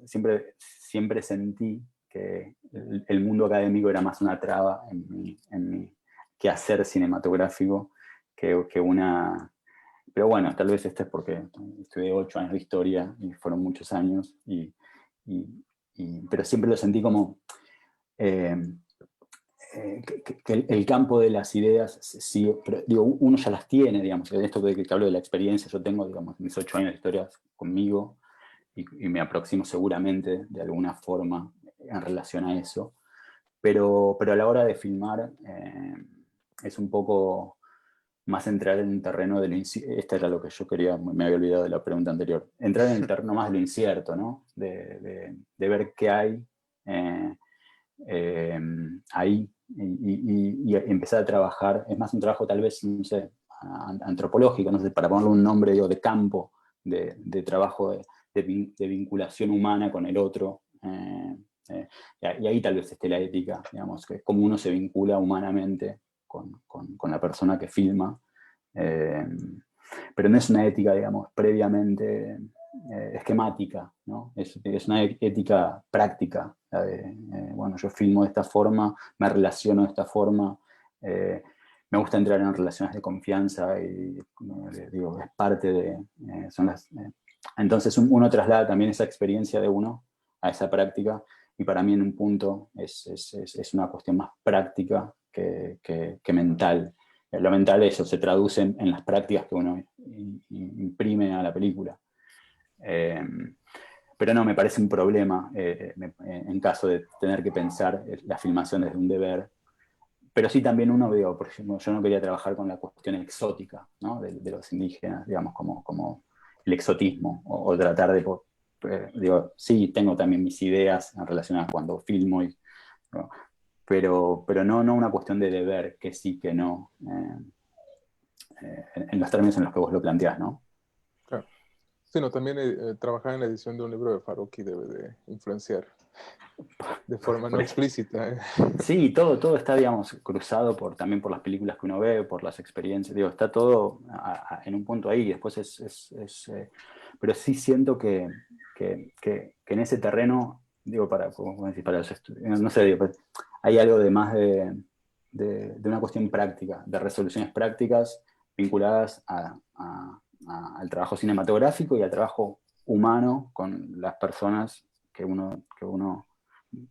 siempre sentí que el mundo académico era más una traba en mi quehacer cinematográfico que una... Pero bueno, tal vez esto es porque estudié 8 años de historia y fueron muchos años, pero siempre lo sentí como... que el campo de las ideas, sí, pero digo, uno ya las tiene, digamos, en esto que hablo de la experiencia, yo tengo, digamos, mis 8 años de historia conmigo y me aproximo seguramente de alguna forma en relación a eso, pero a la hora de filmar es un poco más entrar en un terreno de lo incierto. Esta era lo que yo quería, me había olvidado de la pregunta anterior, entrar en el terreno más de lo incierto, ¿no? De ver qué hay ahí y empezar a trabajar. Es más un trabajo tal vez, no sé, antropológico, no sé, para ponerle un nombre, digo, de campo, de trabajo de vinculación humana con el otro. Y ahí tal vez esté la ética, digamos, que es cómo uno se vincula humanamente con la persona que filma. Pero no es una ética, digamos, previamente esquemática, ¿no? Es una ética práctica. Bueno, yo filmo de esta forma, me relaciono de esta forma, me gusta entrar en relaciones de confianza y digo, es parte de... entonces uno traslada también esa experiencia de uno a esa práctica y para mí en un punto es una cuestión más práctica que mental. Lo mental eso se traduce en las prácticas que uno imprime a la película. Pero no, me parece un problema en caso de tener que pensar la filmación desde un deber. Pero sí también uno veo, por ejemplo, yo no quería trabajar con la cuestión exótica, ¿no? de los indígenas, digamos, como el exotismo, o tratar de, digo, sí, tengo también mis ideas relacionadas cuando filmo, ¿no? pero no una cuestión de deber, que sí, que no, en los términos en los que vos lo planteás, ¿no? Claro. Sí, no, también trabajar en la edición de un libro de Farocki debe de influenciar de forma no explícita. Sí, todo está, digamos, cruzado también por las películas que uno ve, por las experiencias, digo, está todo en un punto ahí, después pero sí siento que en ese terreno, digo, como decís, para los estudiantes, no sé, digo, hay algo de más de una cuestión práctica, de resoluciones prácticas vinculadas al trabajo cinematográfico y al trabajo humano con las personas que uno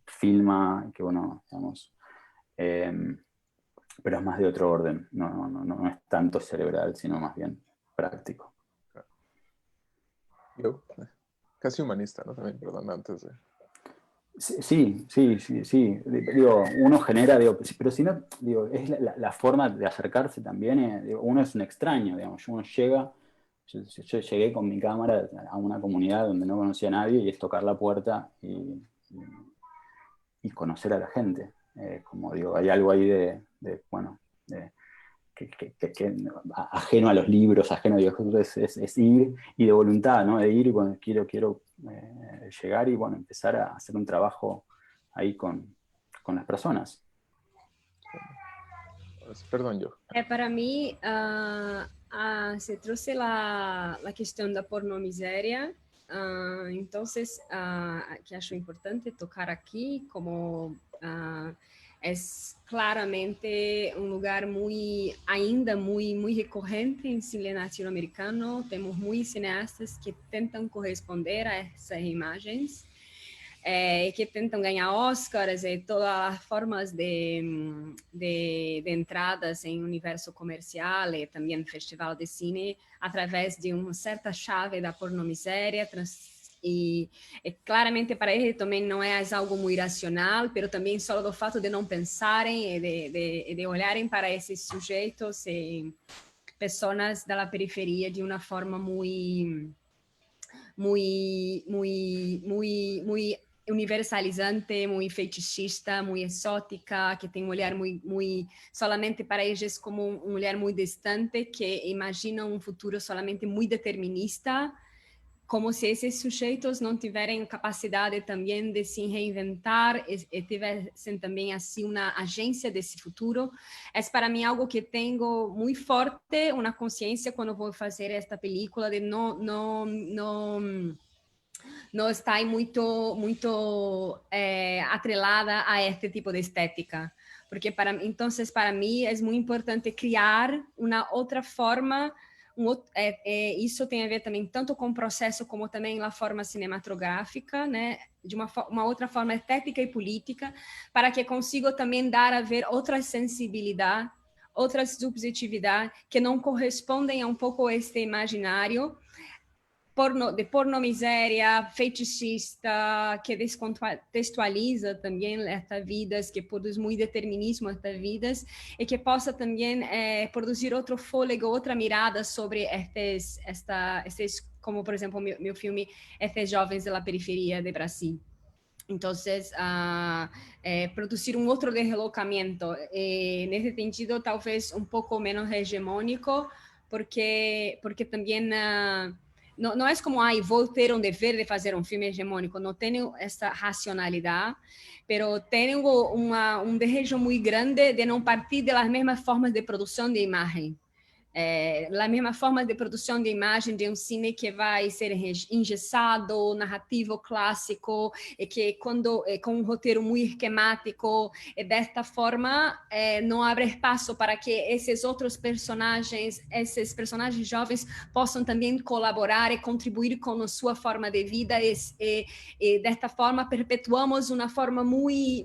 filma, que uno, digamos, pero es más de otro orden, no es tanto cerebral, sino más bien práctico. Yo, casi humanista, ¿no? También, perdón, antes de... Sí. Digo, uno genera, digo, pero si no, digo, es la forma de acercarse también. Digo, uno es un extraño, digamos, uno llega, yo llegué con mi cámara a una comunidad donde no conocía a nadie y es tocar la puerta y conocer a la gente. Como digo, hay algo ahí bueno, que ajeno a los libros, ajeno, digo, es ir y de voluntad, ¿no? De ir y bueno, quiero llegar y bueno, empezar a hacer un trabajo ahí con las personas. Perdón, yo. Para mí, se trouxe a questão da pornomiséria, então, que acho importante tocar aqui, como é claramente um lugar ainda muito recorrente em cine latino-americano. Temos muitos cineastas que tentam corresponder a essas imagens. que tentam ganhar Oscars e todas as formas de entradas em universo comercial e também festival de cine através de uma certa chave da pornomiséria e claramente para ele também não é algo muito racional, mas também só do fato de não pensarem e de olharem para esses sujeitos e pessoas da periferia de uma forma muito universalizante, muito fetichista, muito exótica, que tem um olhar muito solamente para eles como um olhar muito distante, que imagina um futuro solamente muito determinista, como se esses sujeitos não tiverem capacidade também de se reinventar e tivessem também assim uma agência desse futuro. É para mim algo que tenho muito forte, uma consciência quando vou fazer esta película de não está muito atrelada a este tipo de estética, porque para mim é muito importante criar uma outra forma. Isso tem a ver também tanto com o processo como também a forma cinematográfica, né? De uma outra forma estética e política, para que consiga também dar a ver outras sensibilidades, outras subjetividades que não correspondem a um pouco a este imaginário de pornomiséria, fetichista, que descontextualiza também estas vidas, que produz muito determinismo estas vidas, e que possa também produzir outro fôlego, outra mirada sobre estes como, por exemplo, meu filme, estes jovens da periferia do Brasil. Então, produzir um outro deslocamento. Nesse sentido, talvez um pouco menos hegemônico, porque também... não é como, vou ter um dever de fazer um filme hegemônico, não tenho essa racionalidade, mas tenho um desejo muito grande de não partir das mesmas formas de produção de imagem. A mesma forma de produção de imagem de um cine que vai ser engessado, narrativo clássico, e que com um roteiro muito esquemático, e desta forma não abre espaço para que esses personagens jovens possam também colaborar e contribuir com a sua forma de vida, e desta forma perpetuamos uma forma muito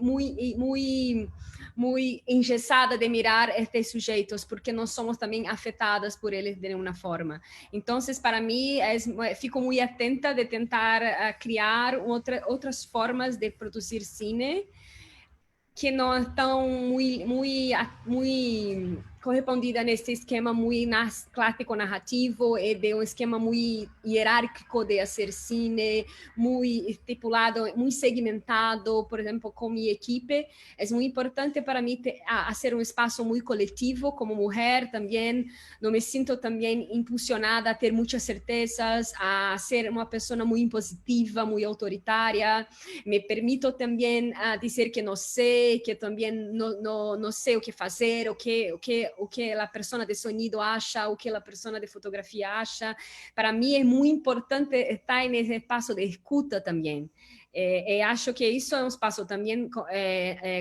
engessada de mirar estes sujeitos, porque nós somos também afetadas por eles de uma forma. Então, para mim, fico muito atenta de tentar criar outras formas de produzir cine que não estão muito correspondida nesse esquema muito clássico narrativo e de um esquema muito hierárquico de fazer cine, muito estipulado, muito segmentado, por exemplo, com minha equipe. É muito importante para mim fazer um espaço muito coletivo, como mulher também. Não me sinto também impulsionada a ter muitas certezas, a ser uma pessoa muito impositiva, muito autoritária. Me permito também dizer que não sei, que também não sei o que fazer, o que a pessoa de sonido acha, o que a pessoa de fotografia acha. Para mim é muito importante estar nesse espaço de escuta também. Acho que isso é um espaço também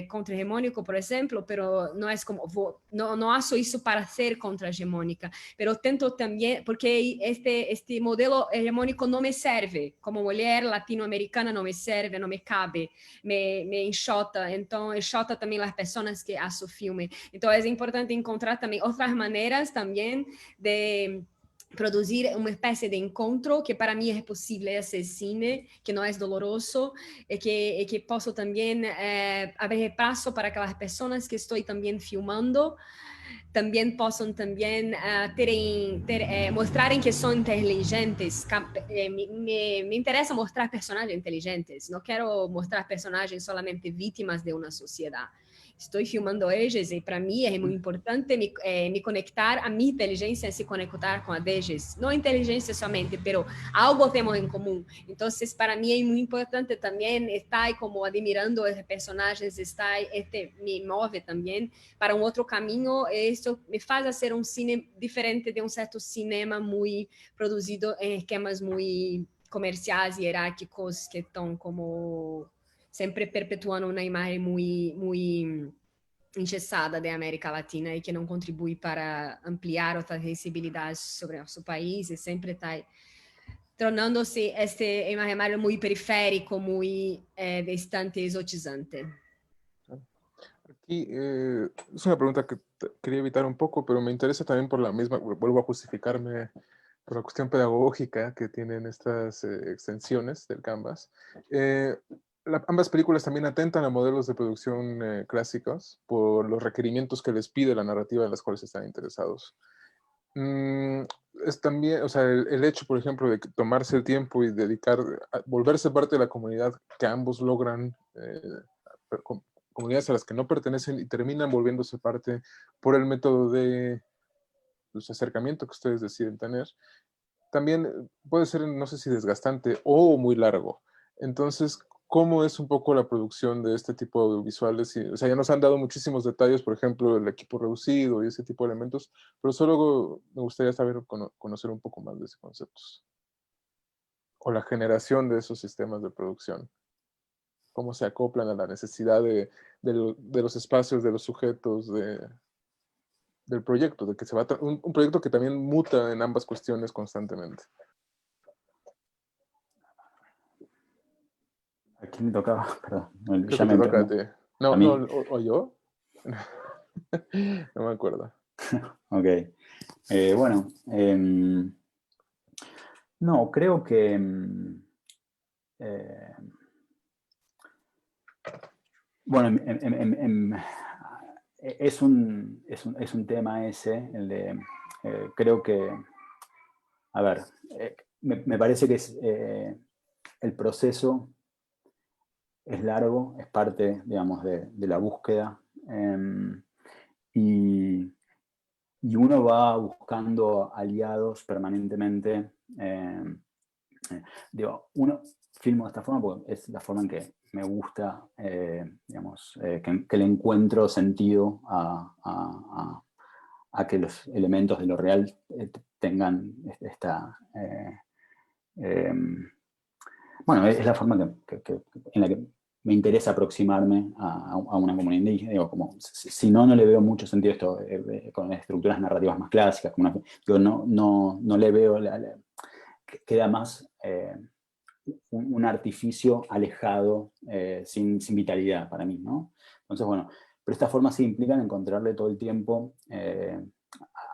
contra-hegemônico, por exemplo, mas não é como não faço isso para ser contra-hegemônica, mas tento também, porque este modelo hegemônico não me serve como mulher latino-americana, não me serve, não me cabe, me enxota, então enxota também as pessoas que fazem filme. Então é importante encontrar também outras maneiras também de produzir uma espécie de encontro que para mim é possível fazer cine, que não é doloroso, e que posso também abrir espaço para aquelas pessoas que estou também filmando, também possam também mostrarem que são inteligentes. Me interessa mostrar personagens inteligentes, não quero mostrar personagens solamente vítimas de uma sociedade. Estou filmando eles e para mim é muito importante me conectar, a minha inteligência se conectar com a deles. Não inteligência somente, mas algo temos em comum. Então, para mim é muito importante também estar como admirando os personagens, me move também para um outro caminho. E isso me faz fazer um cine diferente de um certo cinema muito produzido em esquemas muito comerciais e hierárquicos que estão como sempre perpetuando uma imagem muito engessada da América Latina e que não contribui para ampliar outras sensibilidades sobre o nosso país e sempre está tornándose este imagen muy periférico, muy distante, exotizante. Aquí es una pregunta que quería evitar un poco, pero me interesa también por la misma, vuelvo a justificarme por la cuestión pedagógica que tienen estas extensiones del Canvas. Ambas películas también atentan a modelos de producción clásicos por los requerimientos que les pide la narrativa en las cuales están interesados. Es también, o sea, el hecho, por ejemplo, de tomarse el tiempo y volverse parte de la comunidad que ambos logran, comunidades a las que no pertenecen y terminan volviéndose parte por el método de acercamiento que ustedes deciden tener, también puede ser, no sé si desgastante o muy largo. Entonces, ¿cómo es un poco la producción de este tipo de audiovisuales? O sea, ya nos han dado muchísimos detalles, por ejemplo, el equipo reducido y ese tipo de elementos, pero solo me gustaría saber, conocer un poco más de esos conceptos. O la generación de esos sistemas de producción. Cómo se acoplan a la necesidad de los espacios, de los sujetos, del proyecto, de que se va un proyecto que también muta en ambas cuestiones constantemente. ¿A quién le tocaba? Perdón. Creo que te toca a ti. No, ¿A mí? no, ¿o yo? No me acuerdo. Ok. Bueno, no, creo que bueno, es un tema ese, el de, creo que, a ver, me parece que el proceso es largo, es parte, digamos, de la búsqueda, y uno va buscando aliados permanentemente. Digo, uno filmo de esta forma porque es la forma en que me gusta, digamos, que le encuentro sentido a que los elementos de lo real tengan esta... bueno, es la forma en la que me interesa aproximarme a una comunidad indígena. Digo, como, si no le veo mucho sentido esto con estructuras narrativas más clásicas. Digo, no le veo... queda más un artificio alejado, sin vitalidad para mí, ¿no? Entonces, bueno, pero estas formas sí implican encontrarle todo el tiempo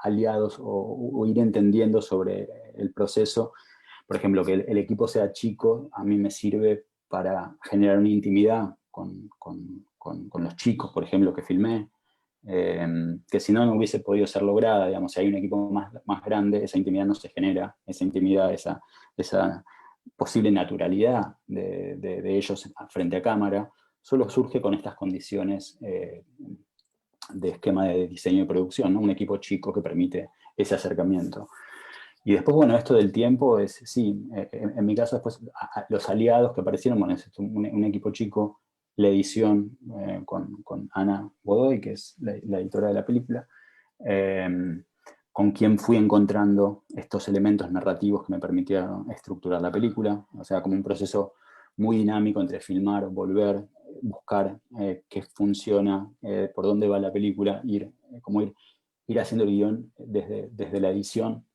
aliados o ir entendiendo sobre el proceso. Por ejemplo, que el equipo sea chico, a mí me sirve para generar una intimidad con los chicos, por ejemplo, que filmé, que si no hubiese podido ser lograda. Digamos, si hay un equipo más grande, esa intimidad no se genera, esa intimidad, esa posible naturalidad de ellos frente a cámara, solo surge con estas condiciones de esquema de diseño y producción, ¿no? Un equipo chico que permite ese acercamiento. Y después, bueno, esto del tiempo es, sí, en mi caso después los aliados que aparecieron, bueno, es un equipo chico, la edición con Ana Godoy, que es la editora de la película, con quien fui encontrando estos elementos narrativos que me permitieron estructurar la película, o sea, como un proceso muy dinámico entre filmar, volver, buscar qué funciona, por dónde va la película, ir haciendo el guión desde la edición.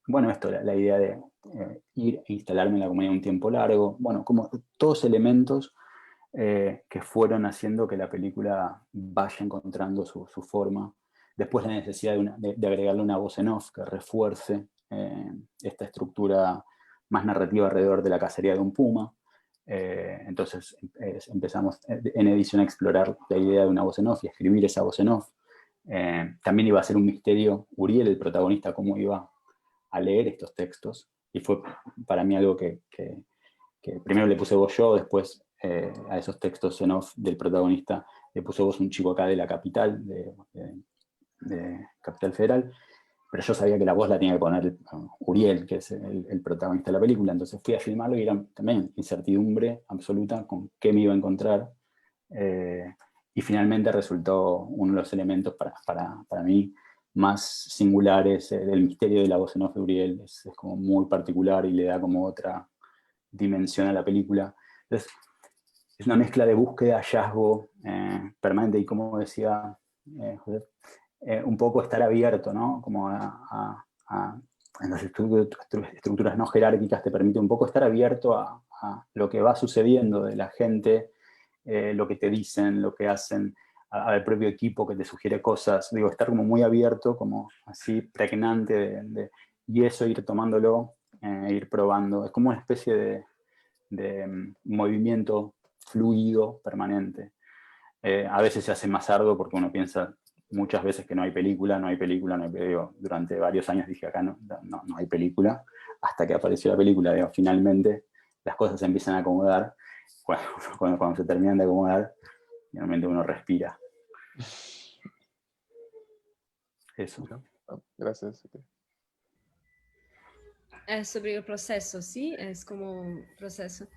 Bueno, esto, la idea de ir e instalarme en la comunidad un tiempo largo, bueno, como todos elementos que fueron haciendo que la película vaya encontrando su forma. Después la necesidad de agregarle una voz en off que refuerce esta estructura más narrativa alrededor de la cacería de un puma. Entonces empezamos en edición a explorar la idea de una voz en off y a escribir esa voz en off. También iba a ser un misterio Uriel, el protagonista, cómo iba a leer estos textos. Y fue para mí algo que primero le puse voz yo, después a esos textos en off del protagonista le puso voz un chico acá de la capital, de Capital Federal, pero yo sabía que la voz la tenía que poner Uriel, que es el protagonista de la película. Entonces fui a filmarlo y era también incertidumbre absoluta con qué me iba a encontrar. Y finalmente resultó uno de los elementos para mí más singulares del misterio de la voz en off de Uriel. Es como muy particular y le da como otra dimensión a la película. Entonces, es una mezcla de búsqueda, hallazgo permanente, y como decía José, un poco estar abierto, ¿no? Como en las estructuras no jerárquicas te permite un poco estar abierto a lo que va sucediendo de la gente, lo que te dicen, lo que hacen, al propio equipo que te sugiere cosas. Digo, estar como muy abierto, como así pregnante, y eso ir tomándolo, ir probando. Es como una especie de movimiento fluido, permanente. A veces se hace más arduo porque uno piensa muchas veces que no hay película. Digo, durante varios años dije acá no hay película, hasta que apareció la película. Digo, finalmente las cosas se empiezan a acomodar. Cuando se terminan de acomodar, realmente uno respira. Eso. Gracias. Sobre el proceso, sí, es como proceso.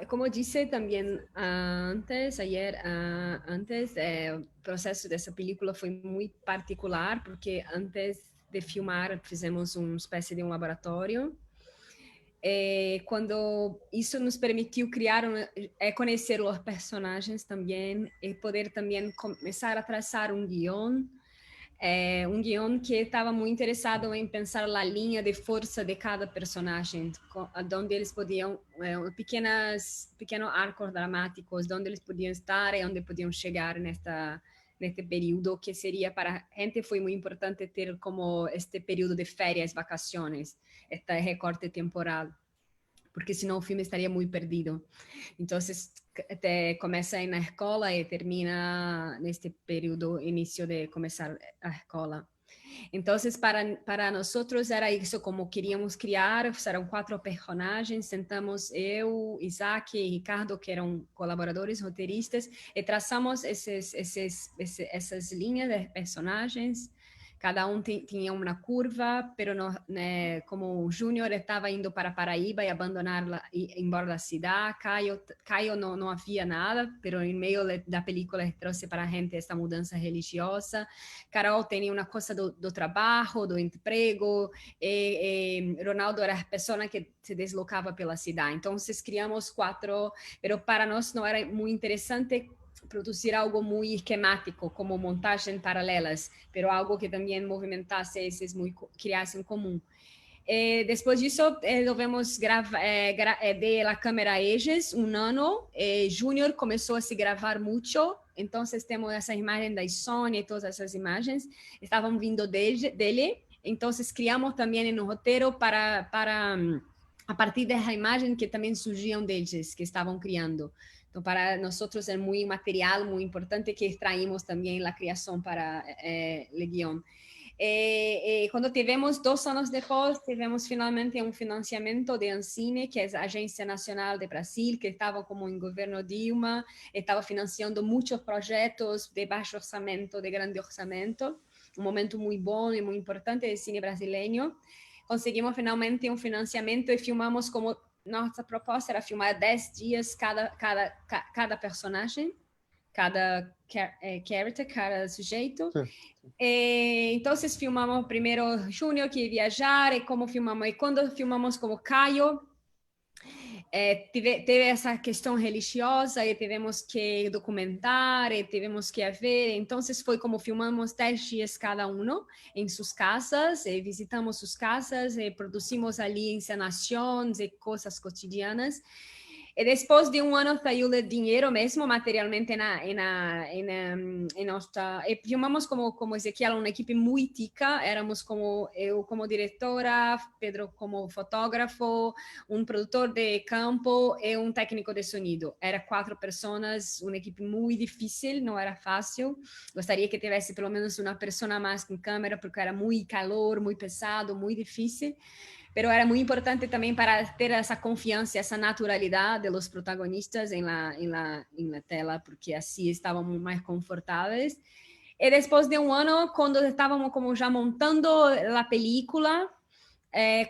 Como dije también ayer, el proceso de esa película fue muy particular, porque antes de filmar fizemos una especie de un laboratorio. Quando isso nos permitiu criar, conhecer os personagens também, e poder também começar a traçar um guião que estava muito interessado em pensar a linha de força de cada personagem, onde eles podiam, pequenos arcos dramáticos, onde eles podiam estar e onde podiam chegar neste período, que seria para a gente foi muito importante ter como este período de férias, vacações, este recorte temporal, porque senão o filme estaria muito perdido. Então, começa na escola e termina neste período, início de começar a escola. Então, para nós era isso, como queríamos criar, eram 4 personagens, sentamos eu, Isaac e Ricardo, que eram colaboradores, roteiristas, e traçamos essas linhas de personagens. Cada um tinha uma curva, pero como o Júnior estava indo para Paraíba e embora da cidade, Caio não havia nada, pero em meio da película trouxe para a gente essa mudança religiosa. Carol tinha uma coisa do trabalho, do emprego, e Ronaldo era a pessoa que se deslocava pela cidade. Então, criamos 4, pero para nós não era muito interessante producir algo muy esquemático, como montajes paralelas, pero algo que también movimentase esses, criasse um comum. Depois disso, resolvemos de la câmera Aegis, ano. Júnior começou a se gravar muito, então temos essa imagem da Sony e todas essas imagens, estavam vindo dele, então criamos também no roteiro para a partir dessa imagem que também surgiam deles, que estavam criando. Então, para nós é muito material, muito importante que extraímos também a criação para o guião. Quando tivemos 2 anos depois, tivemos finalmente um financiamento de Ancine, que é a Agência Nacional de Brasil, que estava como em governo Dilma, estava financiando muitos projetos de baixo orçamento, de grande orçamento, um momento muito bom e muito importante do cine brasileiro. Conseguimos finalmente um financiamento e filmamos como nossa proposta era filmar 10 dias cada personagem, cada character, cada sujeito. Então, filmamos primeiro Júnior, que ia viajar, e como filmamos. E quando filmamos como Caio, teve essa questão religiosa, e tivemos que documentar, e tivemos que ver. Então, foi como filmamos 10 dias cada um em suas casas, e visitamos suas casas, e produzimos ali encenações e coisas cotidianas. E depois de um ano saiu o dinheiro mesmo, materialmente, em nossa... E filmamos como Ezequiel, uma equipe muito tica. Éramos como eu como diretora, Pedro como fotógrafo, um produtor de campo e um técnico de sonido. Era 4 pessoas, uma equipe muito difícil, não era fácil. Gostaria que tivesse pelo menos uma pessoa mais com câmera, porque era muito calor, muito pesado, muito difícil. Pero era muito importante também para ter essa confiança, essa naturalidade dos protagonistas em la tela, porque assim estávamos mais confortáveis. E depois de um ano, quando estávamos como já montando a película,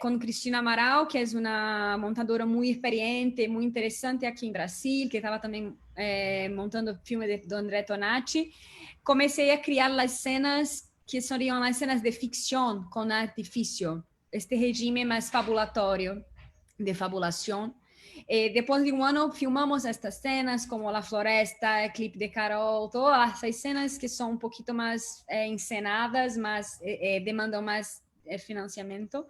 com Cristina Amaral, que é uma montadora muito experiente, muito interessante aqui em Brasil, que estava também montando o filme do André Tonati, comecei a criar as cenas que seriam as cenas de ficção com artifício. Este regime mais fabulatório, de fabulação. Depois de um ano, filmamos estas cenas, como a floresta, clipe de Carol, todas essas cenas que são um pouquinho mais encenadas, mas demandam mais financiamento.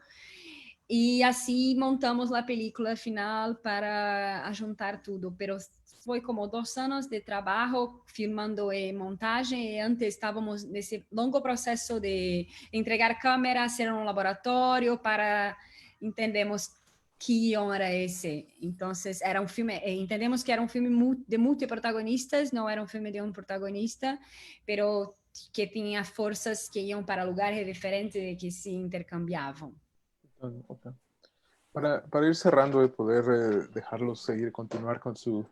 E assim montamos a película final para juntar tudo. Pero foi como 2 anos de trabalho filmando e montagem. E antes estávamos nesse longo processo de entregar câmera, ser um laboratório para entendermos que guion era esse. Então, era um filme, entendemos que era um filme de multiprotagonistas, não era um filme de um protagonista, pero que tinha forças que iam para lugares diferentes e que se intercambiavam. Okay. Para ir cerrando y poder dejarlos seguir, continuar con su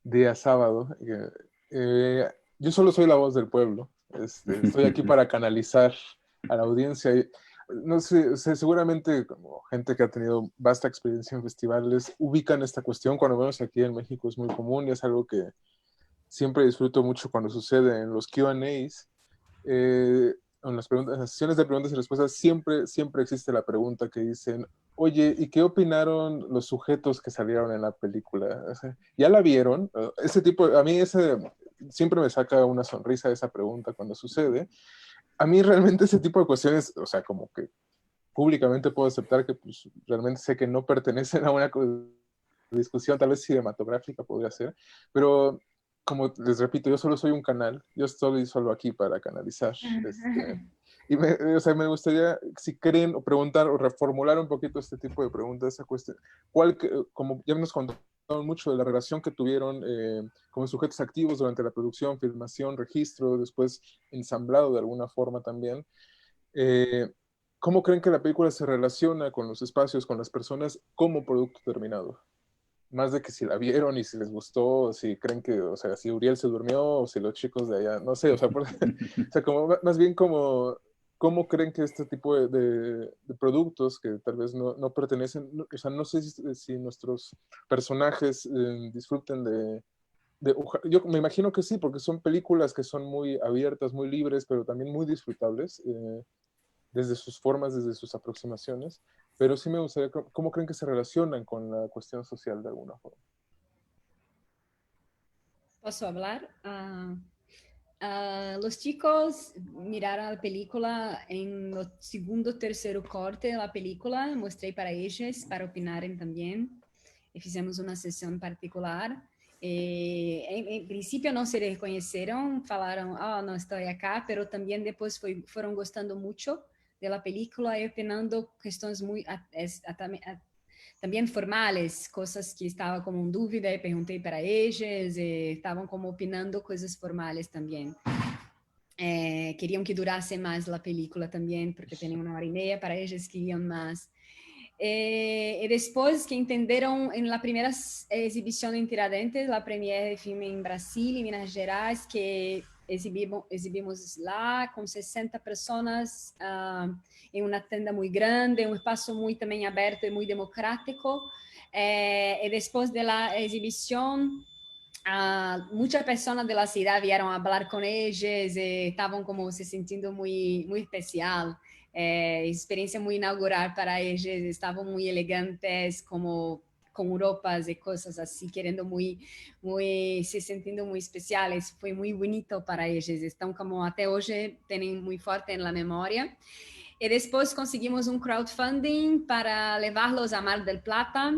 día sábado, yo solo soy la voz del pueblo. Estoy aquí para canalizar a la audiencia. No sé, seguramente como gente que ha tenido vasta experiencia en festivales ubican esta cuestión. Cuando menos aquí en México es muy común y es algo que siempre disfruto mucho cuando sucede en los Q&As. En en las sesiones de preguntas y respuestas siempre existe la pregunta que dicen, oye, ¿y qué opinaron los sujetos que salieron en la película? O sea, ¿ya la vieron? Ese tipo, a mí siempre me saca una sonrisa esa pregunta cuando sucede. A mí realmente ese tipo de cuestiones, o sea, como que públicamente puedo aceptar que pues, realmente sé que no pertenecen a una discusión tal vez cinematográfica podría ser, pero como les repito, yo solo soy un canal, yo estoy solo aquí para canalizar. Y o sea, me gustaría, si creen, o preguntar o reformular un poquito este tipo de preguntas, esa cuestión, como ya nos contaron mucho de la relación que tuvieron como sujetos activos durante la producción, filmación, registro, después ensamblado de alguna forma también. ¿Cómo creen que la película se relaciona con los espacios, con las personas, como producto terminado? Más de que si la vieron y si les gustó, si creen que, o sea, si Uriel se durmió o si los chicos de allá, no sé, o sea, o sea como, más bien como, ¿cómo creen que este tipo de productos que tal vez no pertenecen, o sea, no sé si nuestros personajes disfruten yo me imagino que sí, porque son películas que son muy abiertas, muy libres, pero también muy disfrutables, desde sus formas, desde sus aproximaciones, pero sí me gustaría, ¿cómo creen que se relacionan con la cuestión social de alguna forma? ¿Posso hablar? Los chicos miraron la película en el segundo, tercero corte de la película, mostré para ellos, para opinarem también, y hicimos una sesión particular. En principio no se reconocieron, falaron, oh, no estoy acá, pero también después fueron gustando mucho de la película y opinando cuestiones muy también formales, cosas que estaba como en dúvida y pregunté para ellos, estaban como opinando cosas formales también. Querían que durase más la película también, porque tenía 1 hora y media, para ellos querían más. Y después que entenderam en la primera exhibición en Tiradentes, la premiere de filme en Brasil y Minas Gerais, que exibimos lá com 60 pessoas em uma tenda muito grande, um espaço muito também aberto e muito democrático. E depois da exibição, muitas pessoas da cidade vieram a falar com eles e estavam como se sentindo muito especial. Experiência muito inaugural para eles, estavam muito elegantes, como com roupas e coisas assim, querendo se sentindo muito especiais. Foi muito bonito para eles. Estão como até hoje têm muito forte na memória. E depois conseguimos um crowdfunding para levá-los a Mar del Plata.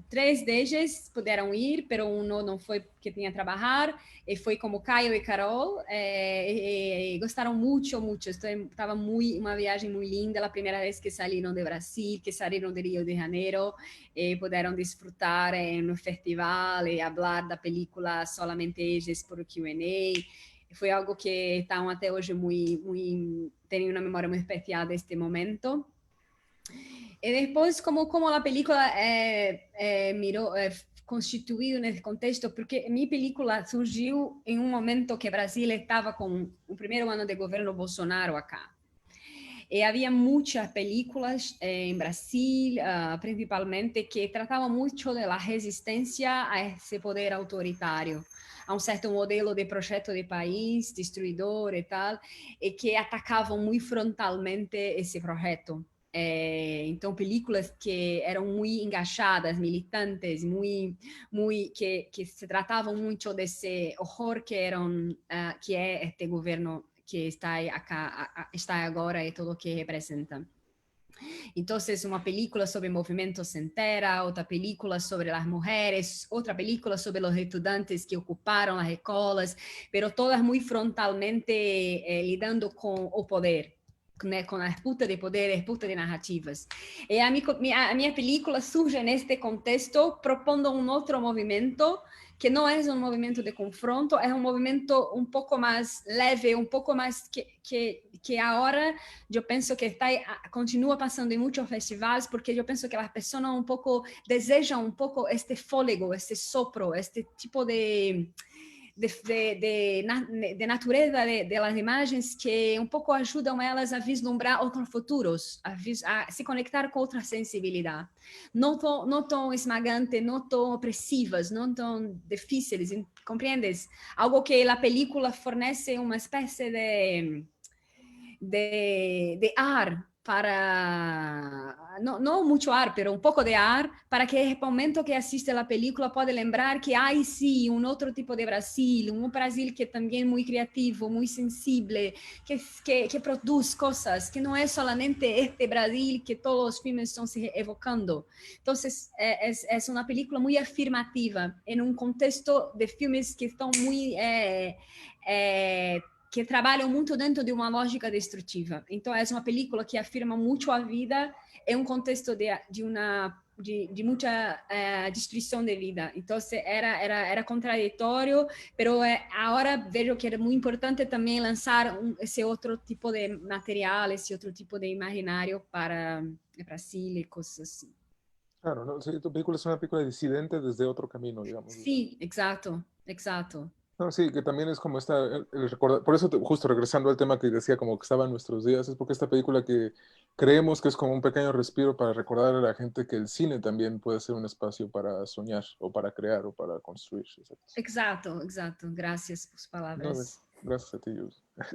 3 deles puderam ir, pero não foi porque tinha que trabalhar, e foi como Caio e Carol, e gostaram muito. Estava uma viagem muito linda, a primeira vez que saíram de Brasil, que saíram de Rio de Janeiro, e puderam desfrutar no festival e falar da película solamente eles por Q&A. Foi algo que estão até hoje têm uma memória muito especial deste momento. E depois, como a película constituído nesse contexto, porque minha película surgiu em um momento que o Brasil estava com o primeiro ano de governo Bolsonaro acá. E havia muitas películas em Brasil, principalmente, que tratavam muito da resistência a esse poder autoritário, a um certo modelo de projeto de país, destruidor e tal, e que atacavam muito frontalmente esse projeto. Então, películas que eram muito engajadas, militantes, que se tratavam muito desse horror que é este governo que está acá, está agora e tudo o que representa. Entonces, una película sobre movimiento se entera, otra película sobre las mujeres, otra película sobre los estudiantes que ocuparon las escuelas, pero todas muy frontalmente lidando con el poder, né, com a disputa de poder, a disputa de narrativas. E a minha película surge neste contexto, propondo um outro movimento, que não é um movimento de confronto, é um movimento um pouco mais leve, um pouco mais que agora eu penso que continua passando em muitos festivais, porque eu penso que as pessoas um pouco desejam um pouco este fôlego, este sopro, este tipo de natureza de las imagens que um pouco ajudam elas a vislumbrar outros futuros, a se conectar com outra sensibilidade. Não tão esmagante, não tão opressivas, não tão difíceis, compreendes? Algo que a película fornece uma espécie de ar para, no mucho ar, pero un poco de ar, para que el momento que asiste la película pueda lembrar que hay sí un otro tipo de Brasil, un Brasil que también muy creativo, muy sensible, que produce cosas, que no es solamente este Brasil que todos los filmes están evocando. Entonces, es una película muy afirmativa en un contexto de filmes que están muy... que trabalham muito dentro de uma lógica destrutiva. Então, é uma película que afirma muito a vida em um contexto de muita destruição de vida. Então, era contraditório, mas agora vejo que era muito importante também lançar esse outro tipo de material, esse outro tipo de imaginário para Brasil e coisas assim. Claro, ¿no? Sí, tu película es una película disidente desde otro camino, digamos. Sí, exacto, exacto. No, sí, que también es como por eso justo regresando al tema que decía como que estaba en nuestros días, es porque esta película que creemos que es como un pequeño respiro para recordar a la gente que el cine también puede ser un espacio para soñar o para crear o para construir. Exacto, exacto. Gracias por sus palabras. No, gracias a ti,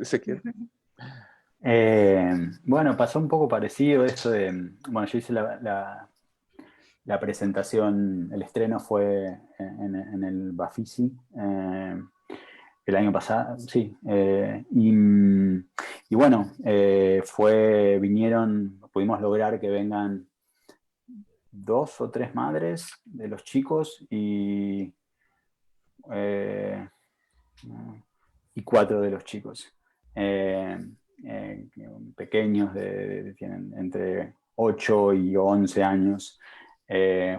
Ezequiel. Bueno, pasó un poco parecido esto de, bueno, yo hice la presentación, el estreno fue en el Bafisi, el año pasado, sí. Y bueno, pudimos lograr que vengan 2 o 3 madres de los chicos y 4 de los chicos. Pequeños, tienen entre 8 y 11 años.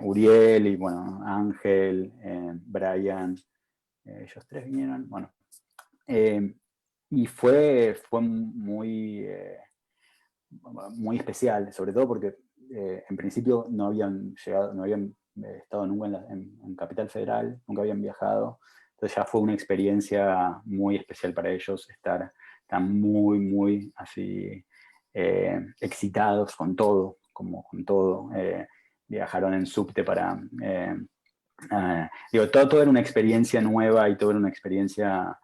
Uriel y bueno, Ángel, Brian, ellos 3 vinieron, bueno. Y fue muy especial, sobre todo porque en principio no habían estado nunca en Capital Federal, nunca habían viajado, entonces ya fue una experiencia muy especial para ellos, están muy, muy así excitados con todo, viajaron en subte para... todo era una experiencia nueva y todo era una experiencia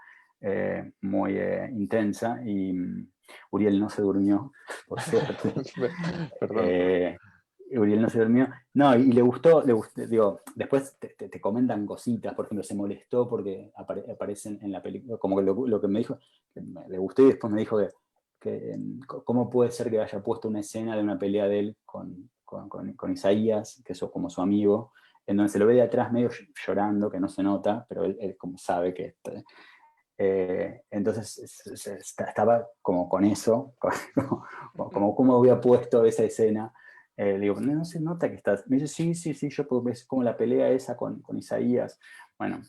muy intensa y Uriel no se durmió, por suerte. Uriel no se durmió. No, y le gustó, digo, después te comentan cositas, por ejemplo, se molestó porque aparecen en la película, como que lo que me dijo, que le gustó y después me dijo que cómo puede ser que haya puesto una escena de una pelea de él con Isaías, que es como su amigo, en donde se lo ve de atrás medio llorando, que no se nota, pero él como sabe que... entonces estaba como con eso, como cómo había puesto esa escena. Le digo, no se nota que estás... Me dice, sí, yo puedo ver como la pelea esa con Isaías. Bueno,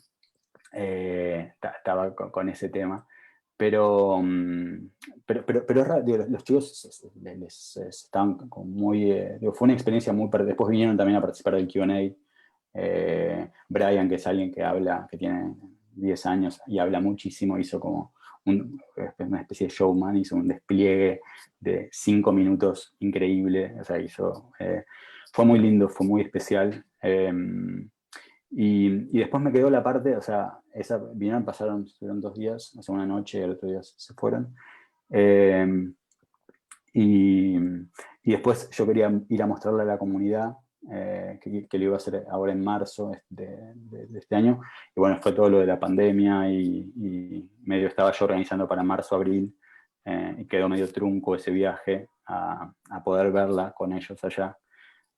estaba con ese tema. Pero digo, los chicos estaban muy... fue una experiencia muy... Después vinieron también a participar del Q&A. Brian, que es alguien que habla, que tiene 10 años y habla muchísimo, hizo como una especie de showman, hizo un despliegue de 5 minutos increíble, o sea, fue muy lindo, fue muy especial. Y después me quedó la parte, o sea, vinieron, estuvieron 2 días, hace una noche y el otro día se fueron. Y Y después yo quería ir a mostrarle a la comunidad, que lo iba a hacer ahora en marzo de este año. Y bueno, fue todo lo de la pandemia y medio estaba yo organizando para marzo, abril, y quedó medio trunco ese viaje a poder verla con ellos allá.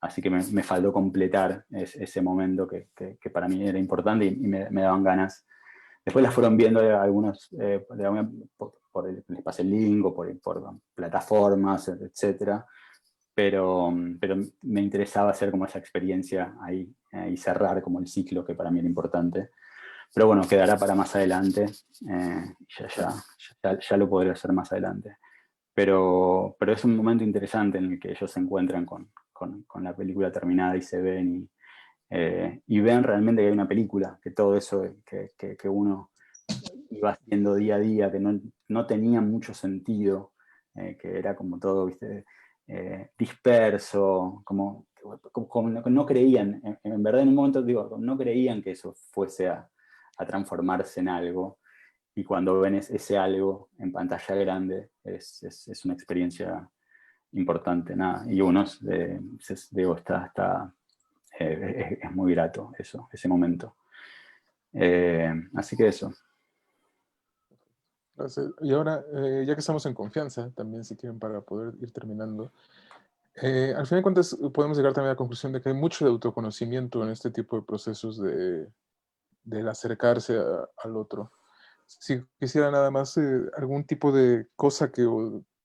Así que me faltó completar ese momento que para mí era importante y me daban ganas. Después las fueron viendo algunos, les pasé el link o por plataformas, etcétera. Pero me interesaba hacer como esa experiencia ahí y cerrar como el ciclo que para mí era importante. Pero bueno, quedará para más adelante, ya lo podré hacer más adelante. Pero es un momento interesante en el que ellos se encuentran con la película terminada y se ven y ven realmente que hay una película, que todo eso que uno iba haciendo día a día, que no tenía mucho sentido, que era como todo, ¿viste? Disperso, como no creían, en verdad en un momento digo, no creían que eso fuese a transformarse en algo, y cuando ven ese algo en pantalla grande es una experiencia importante, nada, y digo, es muy grato ese momento. Así que eso. Gracias. Y ahora, ya que estamos en confianza, también si quieren para poder ir terminando, al fin de cuentas podemos llegar también a la conclusión de que hay mucho de autoconocimiento en este tipo de procesos del acercarse al otro. Si quisiera nada más algún tipo de cosa que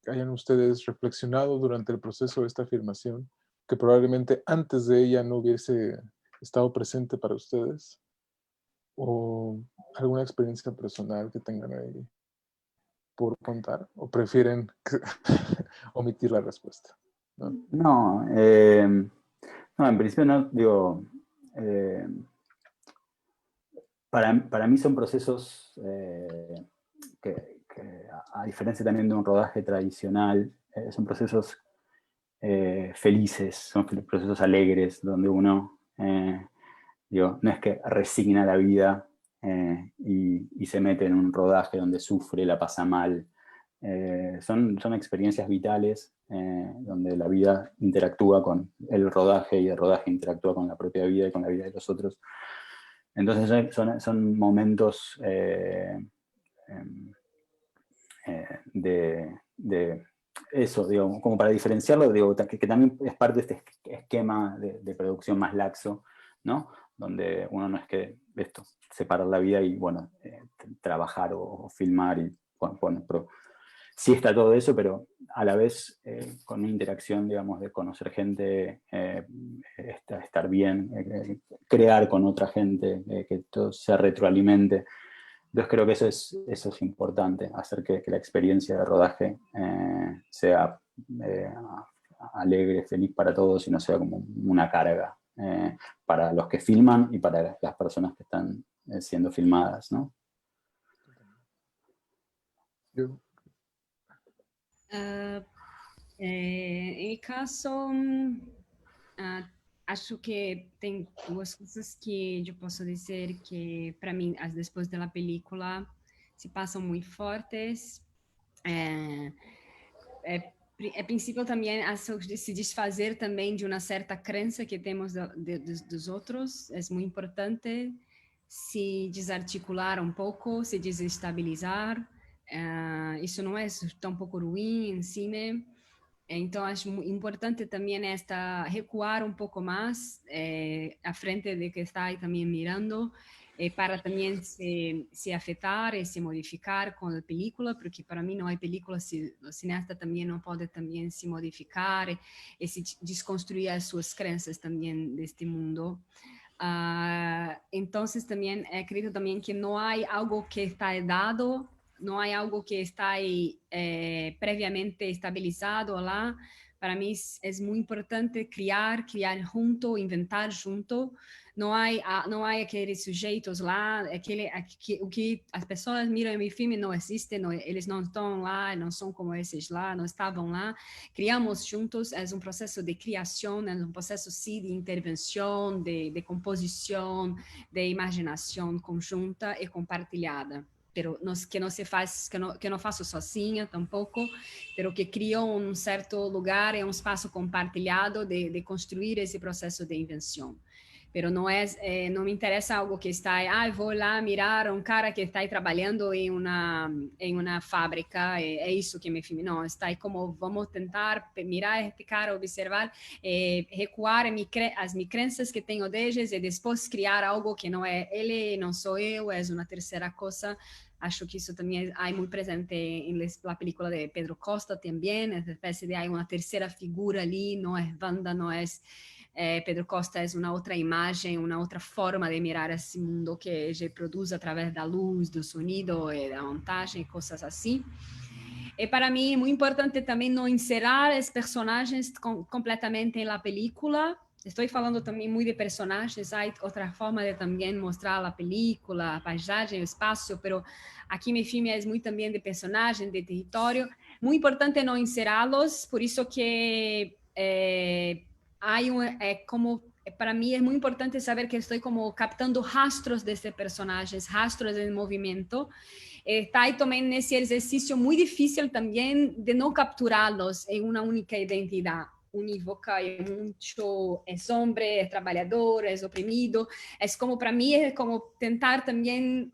hayan ustedes reflexionado durante el proceso de esta afirmación, que probablemente antes de ella no hubiese estado presente para ustedes, o alguna experiencia personal que tengan ahí por contar, o prefieren omitir la respuesta, ¿no? No, en principio no, digo, para mí son procesos que a diferencia también de un rodaje tradicional, son procesos felices, son procesos alegres, donde uno, digo, no es que resigna la vida y se mete en un rodaje donde sufre, la pasa mal. Son experiencias vitales donde la vida interactúa con el rodaje y el rodaje interactúa con la propia vida y con la vida de los otros. Entonces son momentos de eso, digo, como para diferenciarlo, digo, que también es parte de este esquema de producción más laxo, ¿no? Donde uno no es que separar la vida y, bueno, trabajar o filmar y, bueno, pero sí está todo eso, pero a la vez con una interacción, digamos, de conocer gente, estar bien, crear con otra gente, que todo se retroalimente. Entonces creo que eso es importante, hacer que la experiencia de rodaje sea alegre, feliz para todos y no sea como una carga para los que filman y para las personas que están siendo filmadas, ¿no? Yo, Em meu caso, acho que tem duas coisas que eu posso dizer que, para mim, depois da película, se passam muito fortes. A princípio, também, de se desfazer também de uma certa crença que temos dos outros. É muito importante se desarticular um pouco, se desestabilizar. Isso não é tão pouco ruim em cine. Então, acho importante também recuar um pouco mais à frente de que está aí também mirando, para também se afetar e se modificar com a película, porque para mim não há película se o cineasta também não pode também se modificar e se desconstruir as suas crenças também deste mundo. Então, também acredito também que não há algo que está dado, não há algo que está aí, previamente estabilizado lá. Para mim é muito importante criar junto, inventar junto. Não há aqueles sujeitos lá, o que as pessoas miram em meu filme não existe, eles não estão lá, não são como esses lá, não estavam lá. Criamos juntos, é um processo de criação, é um processo sim de intervenção, de composição, de imaginação conjunta e compartilhada. pero que não se faz, que não faço sozinha tampouco, pero que crio um certo lugar e um espaço compartilhado de construir esse processo de invenção. Pero não não me interessa algo que está aí, vou lá mirar um cara que está aí trabalhando em uma fábrica, é isso que me filme. Não, está aí como vamos tentar mirar este cara, observar, recuar as minhas crenças que tenho deles e depois criar algo que não é ele, não sou eu, é uma terceira coisa. Acho que isso também é muito presente na película de Pedro Costa também, essa espécie de uma terceira figura ali, não é Wanda, não é... Pedro Costa é uma outra imagem, uma outra forma de mirar esse mundo que ele produz através da luz, do sonido, da montagem, coisas assim. E para mim é muito importante também não encerrar os personagens completamente na película. Estou falando também muito de personagens, há outra forma de também mostrar a película, a paisagem, o espaço, mas aqui meu filme é muito também de personagem, de território. Muito importante não encerrá-los, por isso que como para mim é muito importante saber que estou como captando rastros desses personagens, rastros em movimento. Está aí também nesse exercício muito difícil também de não capturá-los em uma única identidade unívoca, é muito, é homem, é trabalhador, é oprimido. É como para mim é como tentar também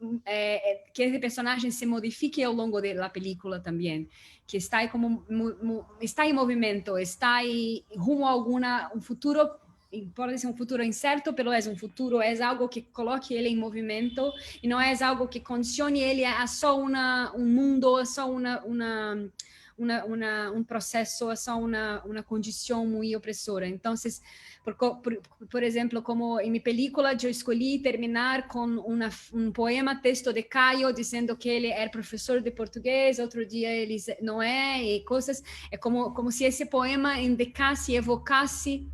que esse personagem se modifique ao longo da película também, que está aí como está em movimento, está aí rumo a um futuro. Pode ser um futuro incerto, mas é um futuro, é algo que coloque ele em movimento e não é algo que condicione ele a só um mundo, a só um processo, a só uma condição muito opressora. Então, por exemplo, como em minha película, eu escolhi terminar com um poema, texto de Caio, dizendo que ele era professor de português, outro dia ele não é, e coisas. É como se esse poema indicasse, evocasse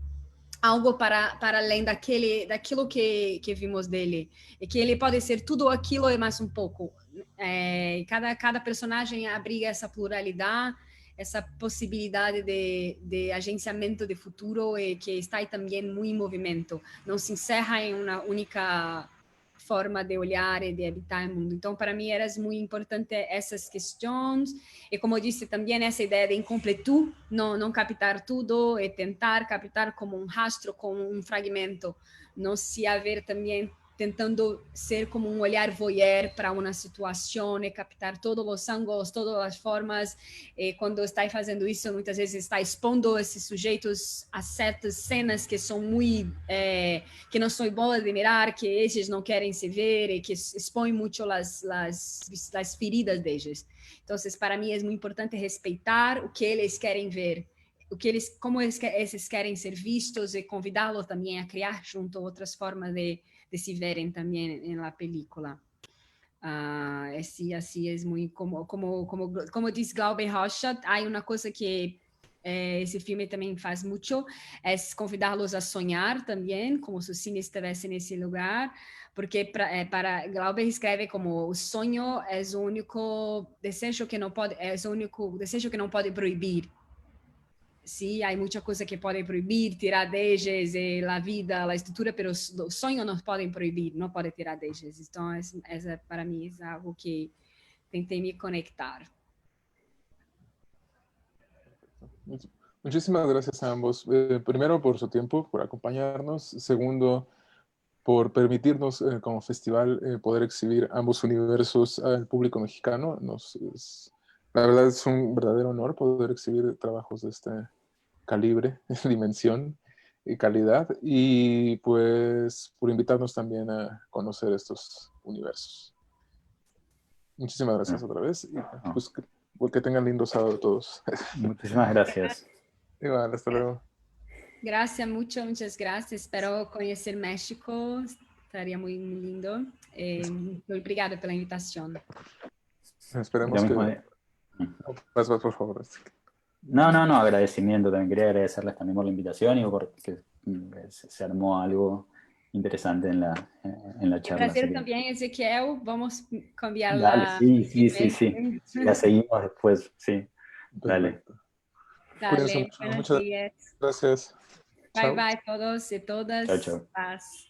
algo para além daquilo que vimos dele, e que ele pode ser tudo aquilo e mais um pouco. Cada personagem abriga essa pluralidade, essa possibilidade de agenciamento de futuro, e que está aí também muito em movimento, não se encerra em uma única forma de olhar e de habitar o mundo. Então, para mim, era muito importante essas questões, e como disse também, essa ideia de incompletude, não captar tudo, e tentar captar como um rastro, como um fragmento, não se haver também tentando ser como um olhar voyeur para uma situação e captar todos os ângulos, todas as formas. E quando está fazendo isso, muitas vezes está expondo esses sujeitos a certas cenas que são muito que não são boas de mirar, que eles não querem se ver e que expõem muito as feridas deles. Então, para mim é muito importante respeitar o que eles querem ver, como eles querem ser vistos, e convidá-los também a criar junto outras formas de se verem também na película. Assim é muito como diz Glauber Rocha, há uma coisa que esse filme também faz muito, é convidá-los a sonhar também, como se o cine estivesse nesse lugar, porque para Glauber escreve como o sonho é o único desejo que não pode proibir. Sí, hay muchas cosas que pueden prohibir, tirar de ellas, la vida, la estructura, pero los sueños no pueden prohibir, no pueden tirar de ellas. Entonces, para mí es algo que tentei me conectar. Muchísimas gracias a ambos. Primero, por su tiempo, por acompañarnos. Segundo, por permitirnos como festival poder exhibir ambos universos al público mexicano. La verdad es un verdadero honor poder exhibir trabajos de este calibre, dimensión y calidad, y pues por invitarnos también a conocer estos universos. Muchísimas gracias otra vez, y pues que tengan lindo sábado todos. Muchísimas gracias. Igual, hasta luego. Gracias, muchas gracias. Espero conhecer México, estaría muy lindo. Muy obrigada pela invitación. Esperemos que... Vas, por favor. No, agradecimiento. También quería agradecerles también por la invitación y porque se armó algo interesante en la charla. Prazer também, Ezequiel. Vamos cambiar la... Sí. La seguimos después, sí. Dale. Dale, muchas gracias. Bye, bye todos y todas. Chao. Paz.